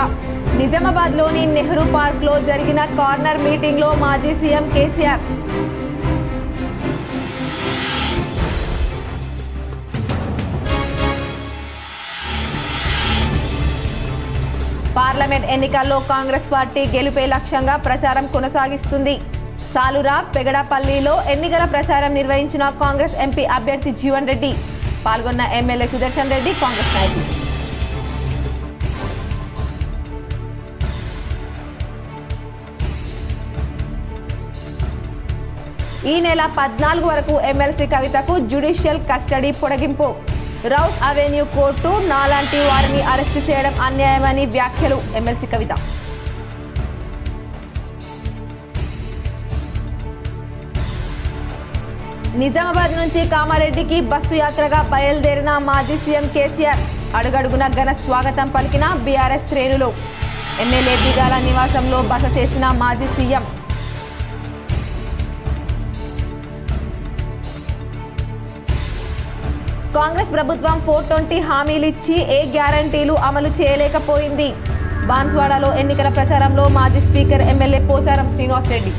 నిజామాబాద్లోని నెహ్రూ పార్క్లో జరిగిన కార్నర్ మీటింగ్లో మాజీ సీఎం కేసీఆర్. పార్లమెంట్ ఎన్నికల్లో కాంగ్రెస్ పార్టీ గెలుపే లక్ష్యంగా ప్రచారం కొనసాగిస్తుంది. సాలురా, పెగడపల్లిలో ఎన్నికల ప్రచారం నిర్వహించిన కాంగ్రెస్ ఎంపీ అభ్యర్థి జీవన్ రెడ్డి. పాల్గొన్న ఎమ్మెల్యే సుదర్శన్ రెడ్డి, కాంగ్రెస్ నాయకులు. ఈ నెల 14 వరకు ఎమ్మెల్సీ కవితకు జ్యుడిషియల్ కస్టడీ పొడిగింపు. రౌస్ అవెన్యూ కోర్టు నాలాంటి వారిని అరెస్టు చేయడం అన్యాయమని వ్యాఖ్యలు ఎమ్మెల్సీ కవిత. నిజామాబాద్ నుంచి కామారెడ్డికి బస్సు యాత్రగా బయలుదేరిన మాజీ సీఎం కేసీఆర్. అడుగడుగున ఘన స్వాగతం పలికిన బీఆర్ఎస్ శ్రేణులు. ఎమ్మెల్యే బిగాల నివాసంలో బస చేసిన మాజీ సీఎం. కాంగ్రెస్ ప్రభుత్వం 420 హామీలిచ్చి ఏ గ్యారంటీలు అమలు చేయలేకపోయింది. బాన్స్వాడలో ఎన్నికల ప్రచారంలో మాజీ speaker MLA Pocharam Srinivas Reddy.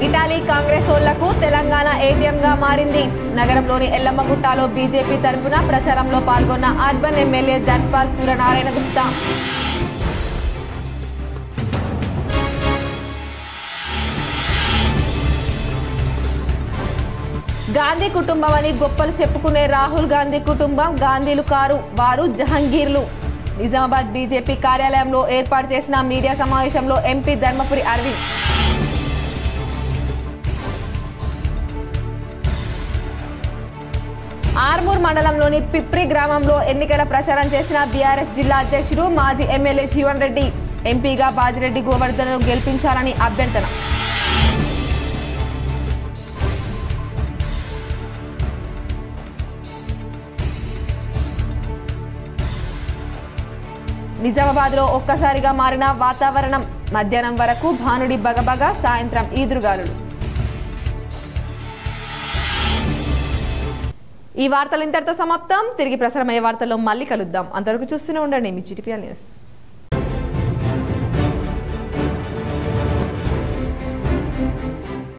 Italy Congress ఓళ్లకు తెలంగాణ ఏటీఎంగా మారింది. నగరంలోని ఎల్లమ్మగుట్టలో బీజేపీ తరఫున ప్రచారంలో పాల్గొన్న అర్బన్ ఎమ్మెల్యే ధన్పాల్ సూర్యనారాయణ గుప్తా. గాంధీ కుటుంబం అని గొప్పలు చెప్పుకునే రాహుల్ గాంధీ కుటుంబం గాంధీలు కారు, వారు జహంగీర్లు. నిజామాబాద్ బీజేపీ కార్యాలయంలో ఏర్పాటు చేసిన మీడియా సమావేశంలో ఎంపీ ధర్మపురి అరవింద్. ఆర్మూర్ మండలంలోని పిప్రి గ్రామంలో ఎన్నికల ప్రచారం చేసిన బీఆర్ఎస్ జిల్లా అధ్యక్షుడు మాజీ ఎమ్మెల్యే జీవన్ రెడ్డి. ఎంపీగా బాజిరెడ్డి గోవర్ధన్ను గెలిపించాలని అభ్యర్థన. నిజామాబాద్లో ఒక్కసారిగా మారిన వాతావరణం. మధ్యాహ్నం వరకు భానుడి బగబగ, సాయంత్రం ఈదురుగాలులు. ఈ వార్తలు ఇంతటితో సమాప్తం. తిరిగి ప్రసారమయ్యే వార్తల్లో మళ్ళీ కలుద్దాం. అంతవరకు చూస్తూనే ఉండండి మీ GTPL న్యూస్.